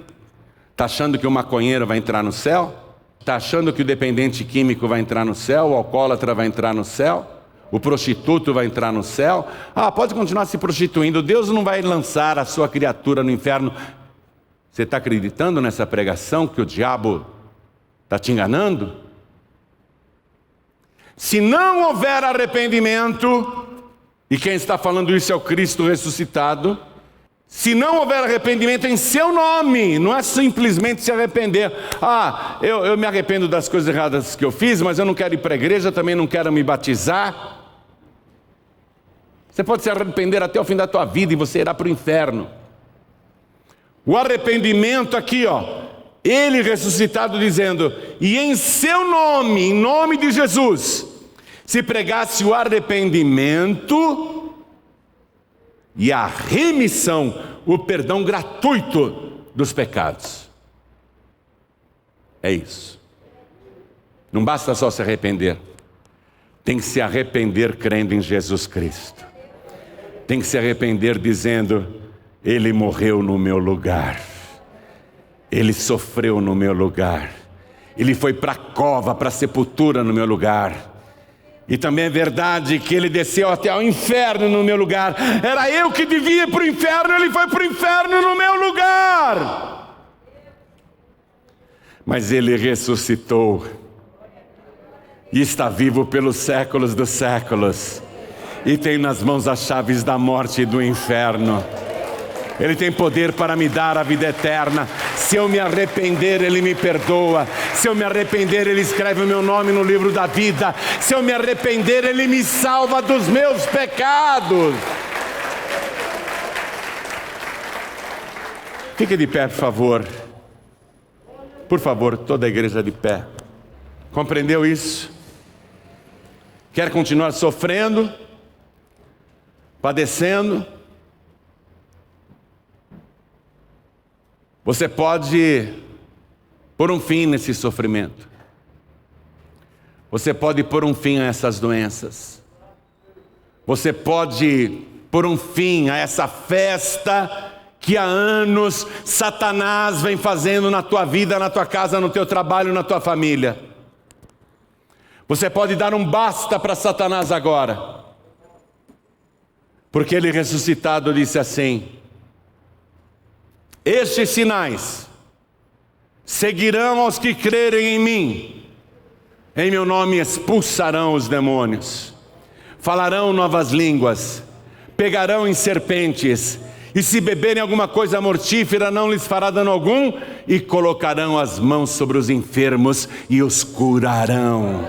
Está achando que o maconheiro vai entrar no céu? Está achando que o dependente químico vai entrar no céu? O alcoólatra vai entrar no céu? O prostituto vai entrar no céu? Ah, pode continuar se prostituindo, Deus não vai lançar a sua criatura no inferno. Você está acreditando nessa pregação que o diabo está te enganando? Se não houver arrependimento, e quem está falando isso é o Cristo ressuscitado, Se não houver arrependimento em seu nome, não é simplesmente se arrepender. Eu me arrependo das coisas erradas que eu fiz, mas eu não quero ir para a igreja, também não quero me batizar. Você pode se arrepender até o fim da tua vida e você irá para o inferno. O arrependimento aqui, ele ressuscitado dizendo, e em seu nome, em nome de Jesus, se pregasse o arrependimento e a remissão, o perdão gratuito dos pecados. É isso. Não basta só se arrepender. Tem que se arrepender crendo em Jesus Cristo. Tem que se arrepender dizendo, Ele morreu no meu lugar. Ele sofreu no meu lugar. Ele foi para a cova, para a sepultura no meu lugar. E também é verdade que Ele desceu até ao inferno no meu lugar. Era eu que devia ir para o inferno, Ele foi para o inferno no meu lugar. Mas Ele ressuscitou. E está vivo pelos séculos dos séculos. E tem nas mãos as chaves da morte e do inferno. Ele tem poder para me dar a vida eterna. Se eu me arrepender, Ele me perdoa. Se eu me arrepender, Ele escreve o meu nome no livro da vida. Se eu me arrepender, Ele me salva dos meus pecados. Fique de pé, por favor. Por favor, toda a igreja de pé. Compreendeu isso? Quer continuar sofrendo? Padecendo? Você pode pôr um fim nesse sofrimento. Você pode pôr um fim a essas doenças. Você pode pôr um fim a essa festa que há anos Satanás vem fazendo na tua vida, na tua casa, no teu trabalho, na tua família. Você pode dar um basta para Satanás agora. Porque Ele ressuscitado disse assim, estes sinais seguirão aos que crerem em mim. Em meu nome expulsarão os demônios. Falarão novas línguas. Pegarão em serpentes. E se beberem alguma coisa mortífera, não lhes fará dano algum. E colocarão as mãos sobre os enfermos e os curarão.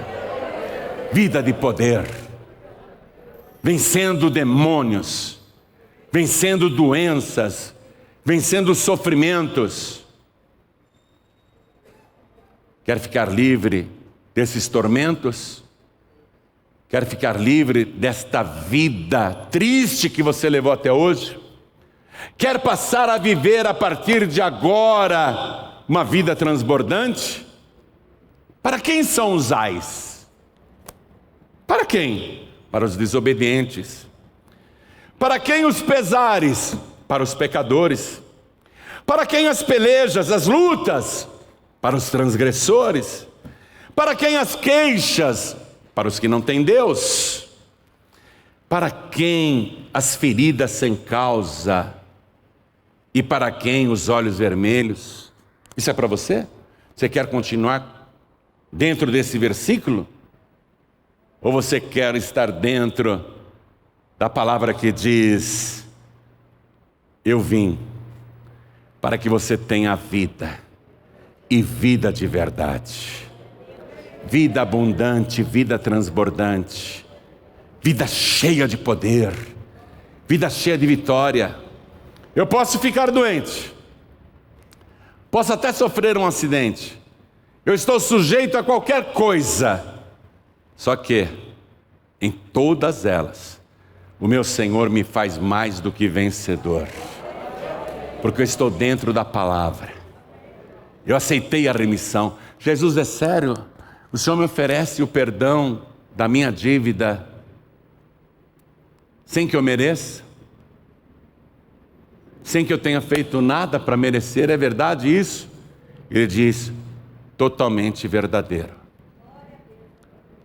Vida de poder. Vencendo demônios. Vencendo doenças. Vencendo sofrimentos. Quer ficar livre desses tormentos? Quer ficar livre desta vida triste que você levou até hoje? Quer passar a viver a partir de agora uma vida transbordante? Para quem são os ais? Para quem? Para os desobedientes. Para quem os pesares? Para os pecadores. Para quem as pelejas, as lutas? Para os transgressores. Para quem as queixas? Para os que não têm Deus. Para quem as feridas sem causa? E para quem os olhos vermelhos? Isso é para você? Você quer continuar dentro desse versículo? Ou você quer estar dentro da palavra que diz: eu vim para que você tenha vida, e vida de verdade, vida abundante, vida transbordante, vida cheia de poder, vida cheia de vitória. Eu posso ficar doente, posso até sofrer um acidente, eu estou sujeito a qualquer coisa, só que em todas elas o meu Senhor me faz mais do que vencedor, porque eu estou dentro da palavra. Eu aceitei a remissão. Jesus, é sério? O Senhor me oferece o perdão da minha dívida sem que eu mereça? Sem que eu tenha feito nada para merecer? É verdade isso? Ele diz: totalmente verdadeiro.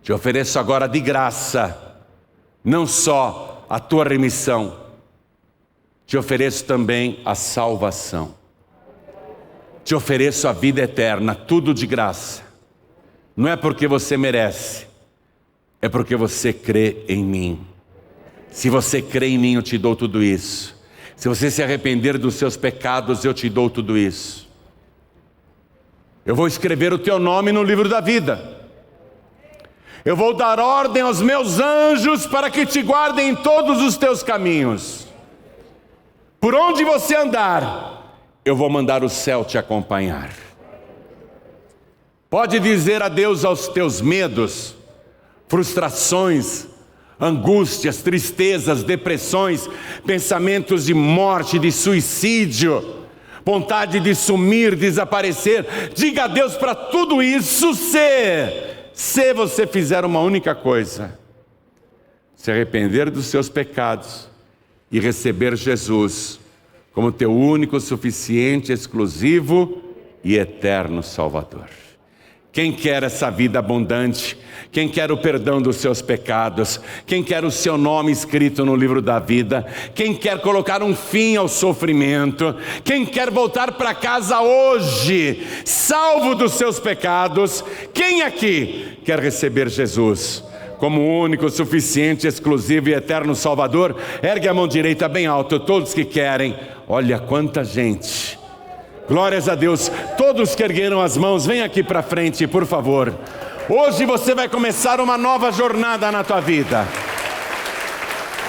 Te ofereço agora de graça, não só a tua remissão, te ofereço também a salvação. Te ofereço a vida eterna, tudo de graça. Não é porque você merece, é porque você crê em mim. Se você crê em mim, eu te dou tudo isso. Se você se arrepender dos seus pecados, eu te dou tudo isso. Eu vou escrever o teu nome no livro da vida. Eu vou dar ordem aos meus anjos para que te guardem em todos os teus caminhos. Por onde você andar, eu vou mandar o céu te acompanhar. Pode dizer adeus aos teus medos, frustrações, angústias, tristezas, depressões, pensamentos de morte, de suicídio, vontade de sumir, desaparecer. Diga adeus para tudo isso se você fizer uma única coisa: se arrepender dos seus pecados e receber Jesus como teu único, suficiente, exclusivo e eterno Salvador. Quem quer essa vida abundante? Quem quer o perdão dos seus pecados? Quem quer o seu nome escrito no livro da vida? Quem quer colocar um fim ao sofrimento? Quem quer voltar para casa hoje, salvo dos seus pecados? Quem aqui quer receber Jesus como o único, suficiente, exclusivo e eterno Salvador? Ergue a mão direita bem alto, todos que querem. Olha quanta gente! Glórias a Deus. Todos que ergueram as mãos, vem aqui para frente, por favor. Hoje você vai começar uma nova jornada na tua vida.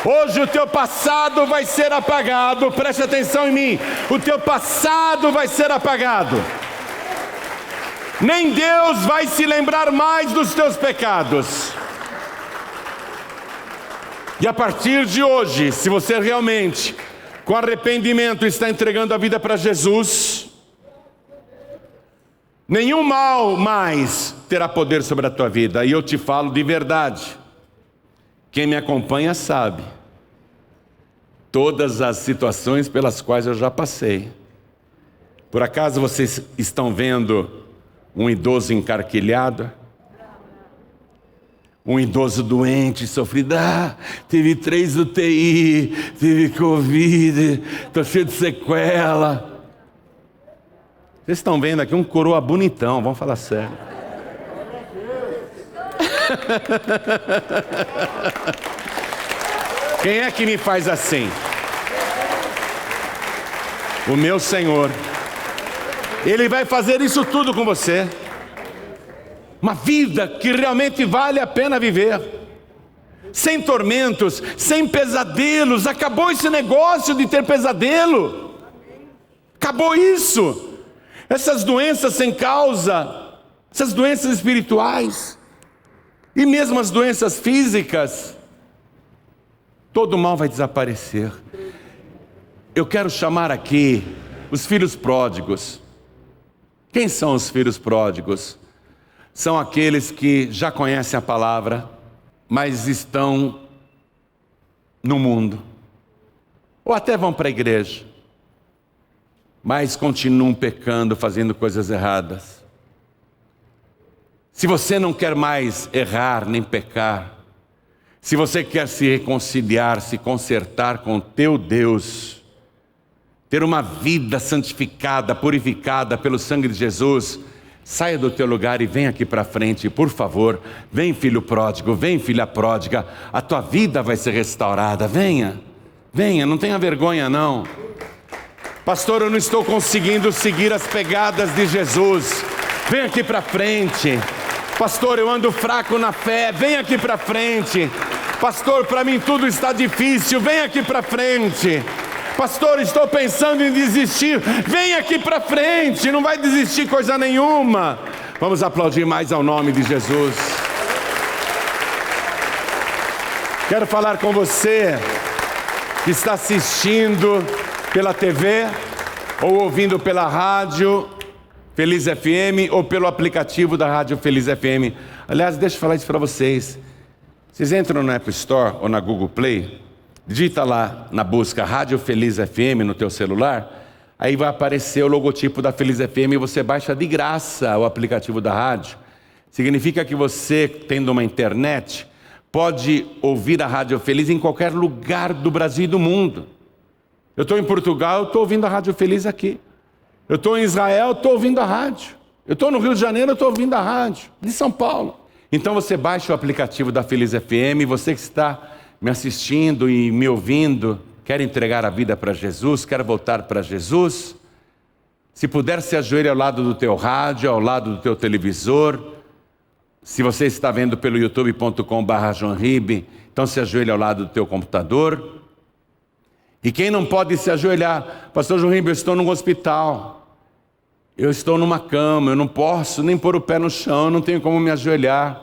Hoje o teu passado vai ser apagado. Preste atenção em mim. O teu passado vai ser apagado. Nem Deus vai se lembrar mais dos teus pecados. E a partir de hoje, se você realmente, com arrependimento, está entregando a vida para Jesus, nenhum mal mais terá poder sobre a tua vida. E eu te falo de verdade. Quem me acompanha sabe todas as situações pelas quais eu já passei. Por acaso vocês estão vendo um idoso encarquilhado? Um idoso doente, sofrido, teve 3 UTI, teve Covid, estou cheio de sequela. Vocês estão vendo aqui um coroa bonitão, vamos falar sério. Quem é que me faz assim? O meu Senhor. Ele vai fazer isso tudo com você. Uma vida que realmente vale a pena viver, sem tormentos, sem pesadelos. Acabou esse negócio de ter pesadelo. Acabou isso. Essas doenças sem causa, essas doenças espirituais, e mesmo as doenças físicas, todo o mal vai desaparecer. Eu quero chamar aqui os filhos pródigos. Quem são os filhos pródigos? São aqueles que já conhecem a palavra, mas estão no mundo. Ou até vão para a igreja, mas continuam pecando, fazendo coisas erradas. Se você não quer mais errar nem pecar, se você quer se reconciliar, se consertar com o teu Deus, ter uma vida santificada, purificada pelo sangue de Jesus, saia do teu lugar e vem aqui para frente, por favor. Vem, filho pródigo, vem, filha pródiga. A tua vida vai ser restaurada. Venha, venha, não tenha vergonha não. Pastor, eu não estou conseguindo seguir as pegadas de Jesus. Vem aqui para frente. Pastor, eu ando fraco na fé. Vem aqui para frente. Pastor, para mim tudo está difícil. Vem aqui para frente. Pastor, estou pensando em desistir. Vem aqui para frente, não vai desistir coisa nenhuma. Vamos aplaudir mais ao nome de Jesus. Quero falar com você que está assistindo pela TV ou ouvindo pela rádio Feliz FM ou pelo aplicativo da Rádio Feliz FM. Aliás, deixa eu falar isso para vocês. Vocês entram no App Store ou na Google Play, digita lá na busca Rádio Feliz FM no teu celular, aí vai aparecer o logotipo da Feliz FM e você baixa de graça o aplicativo da rádio. Significa que você, tendo uma internet, pode ouvir a Rádio Feliz em qualquer lugar do Brasil e do mundo. Eu estou em Portugal, eu estou ouvindo a Rádio Feliz aqui. Eu estou em Israel, eu estou ouvindo a rádio. Eu estou no Rio de Janeiro, eu estou ouvindo a rádio. De São Paulo. Então você baixa o aplicativo da Feliz FM, você que está me assistindo e me ouvindo, quer entregar a vida para Jesus, quer voltar para Jesus? Se puder, se ajoelhe ao lado do teu rádio, ao lado do teu televisor. Se você está vendo pelo youtube.com/joãoribe, então se ajoelhe ao lado do teu computador. E quem não pode se ajoelhar, pastor João Ribe, eu estou num hospital, eu estou numa cama, eu não posso nem pôr o pé no chão, eu não tenho como me ajoelhar.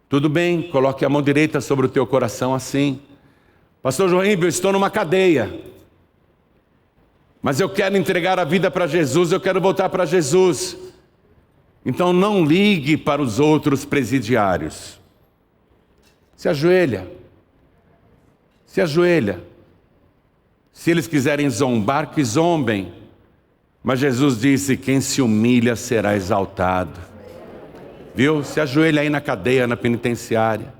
Tudo bem, coloque a mão direita sobre o teu coração assim. Pastor João Ribe, eu estou numa cadeia, mas eu quero entregar a vida para Jesus, eu quero voltar para Jesus. Então não ligue para os outros presidiários. Se ajoelha. Se ajoelha. Se eles quiserem zombar, que zombem. Mas Jesus disse, quem se humilha será exaltado. Viu? Se ajoelha aí na cadeia, na penitenciária.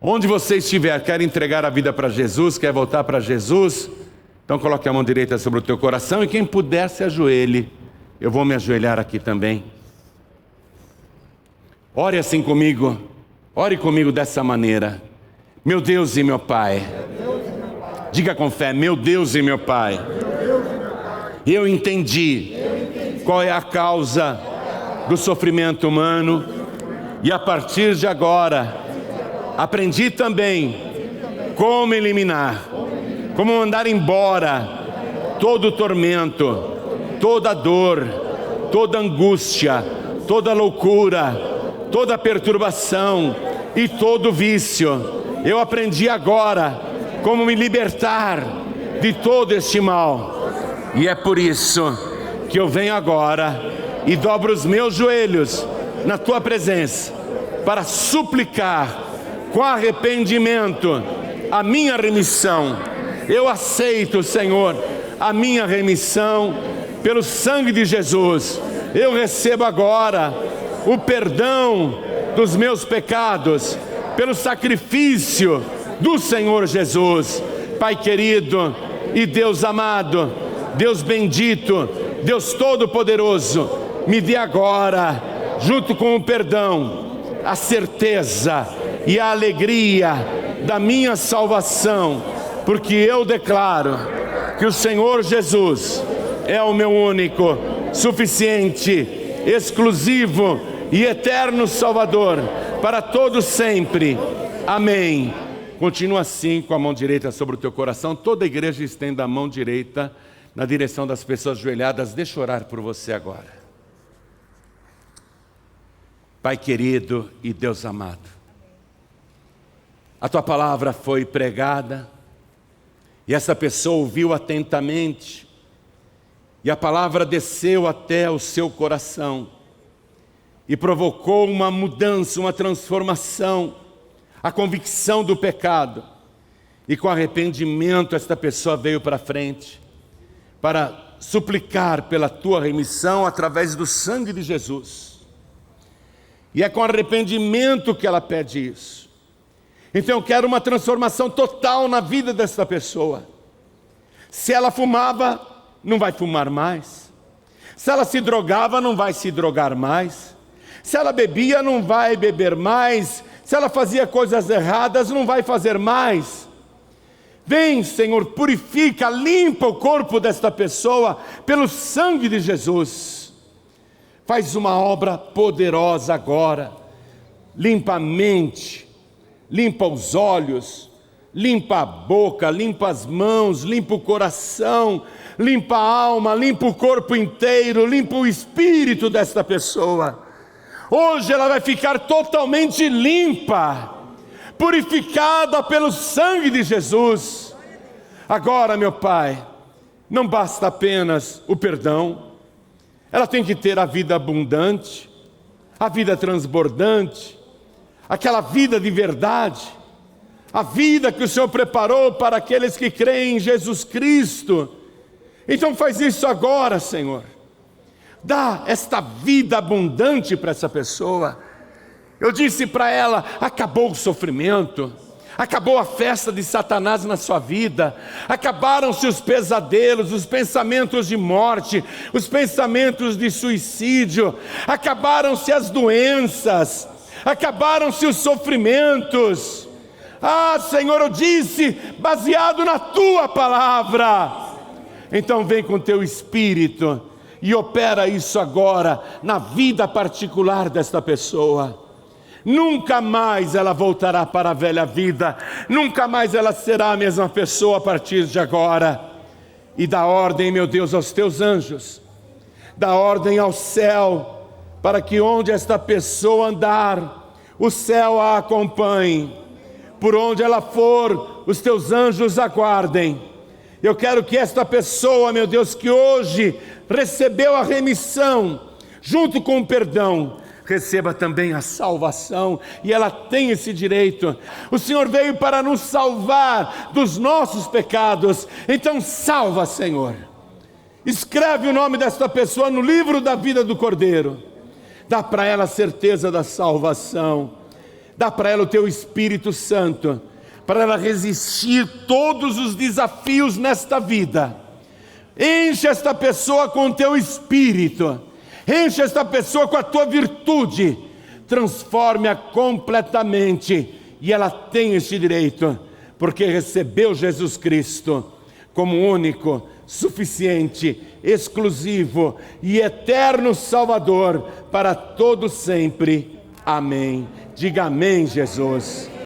Onde você estiver, quer entregar a vida para Jesus, quer voltar para Jesus, então coloque a mão direita sobre o teu coração e quem puder se ajoelhe. Eu vou me ajoelhar aqui também. Ore assim comigo. Ore comigo dessa maneira. Meu Deus e meu Pai. Diga com fé, meu Deus e meu Pai. Eu entendi qual é a causa do sofrimento humano e a partir de agora aprendi também como eliminar, como mandar embora todo o tormento, toda dor, toda angústia, toda loucura, toda perturbação e todo vício. Eu aprendi agora como me libertar de todo este mal. E é por isso que eu venho agora e dobro os meus joelhos na tua presença para suplicar com arrependimento a minha remissão. Eu aceito, Senhor, a minha remissão pelo sangue de Jesus. Eu recebo agora o perdão dos meus pecados pelo sacrifício do Senhor Jesus. Pai querido e Deus amado, Deus bendito, Deus todo-poderoso, me dê agora, junto com o perdão, a certeza e a alegria da minha salvação, porque eu declaro que o Senhor Jesus é o meu único, suficiente, exclusivo e eterno Salvador para todos sempre. Amém. Continua assim com a mão direita sobre o teu coração. Toda a igreja estenda a mão direita na direção das pessoas ajoelhadas. Deixa eu orar por você agora. Pai querido e Deus amado, a tua palavra foi pregada e essa pessoa ouviu atentamente e a palavra desceu até o seu coração e provocou uma mudança, uma transformação, a convicção do pecado. E com arrependimento esta pessoa veio para frente para suplicar pela tua remissão através do sangue de Jesus. E é com arrependimento que ela pede isso. Então eu quero uma transformação total na vida desta pessoa. Se ela fumava, não vai fumar mais. Se ela se drogava, não vai se drogar mais. Se ela bebia, não vai beber mais. Se ela fazia coisas erradas, não vai fazer mais. Vem, Senhor, purifica, limpa o corpo desta pessoa pelo sangue de Jesus. Faz uma obra poderosa agora. Limpa a mente, limpa os olhos, limpa a boca, limpa as mãos, limpa o coração, limpa a alma, limpa o corpo inteiro, limpa o espírito desta pessoa. Hoje ela vai ficar totalmente limpa, purificada pelo sangue de Jesus. Agora, meu Pai, não basta apenas o perdão, ela tem que ter a vida abundante, a vida transbordante, aquela vida de verdade, a vida que o Senhor preparou para aqueles que creem em Jesus Cristo. Então faz isso agora, Senhor. Dá esta vida abundante para essa pessoa. Eu disse para ela, acabou o sofrimento, acabou a festa de Satanás na sua vida, acabaram-se os pesadelos, os pensamentos de morte, os pensamentos de suicídio, acabaram-se as doenças, acabaram-se os sofrimentos. Ah, Senhor, eu disse, baseado na tua palavra. Então vem com teu Espírito e opera isso agora na vida particular desta pessoa. Nunca mais ela voltará para a velha vida, nunca mais ela será a mesma pessoa a partir de agora. E dá ordem, meu Deus, aos teus anjos, dá ordem ao céu, para que onde esta pessoa andar, o céu a acompanhe. Por onde ela for, os teus anjos a guardem. Eu quero que esta pessoa, meu Deus, que hoje recebeu a remissão, junto com o perdão, receba também a salvação, e ela tem esse direito. O Senhor veio para nos salvar dos nossos pecados, então salva, Senhor. Escreve o nome desta pessoa no livro da vida do Cordeiro. Dá para ela a certeza da salvação. Dá para ela o teu Espírito Santo, para ela resistir todos os desafios nesta vida. Enche esta pessoa com o teu Espírito, enche esta pessoa com a tua virtude, transforme-a completamente, e ela tem esse direito, porque recebeu Jesus Cristo como único, suficiente, exclusivo e eterno Salvador para todo sempre. Amém. Diga amém, Jesus.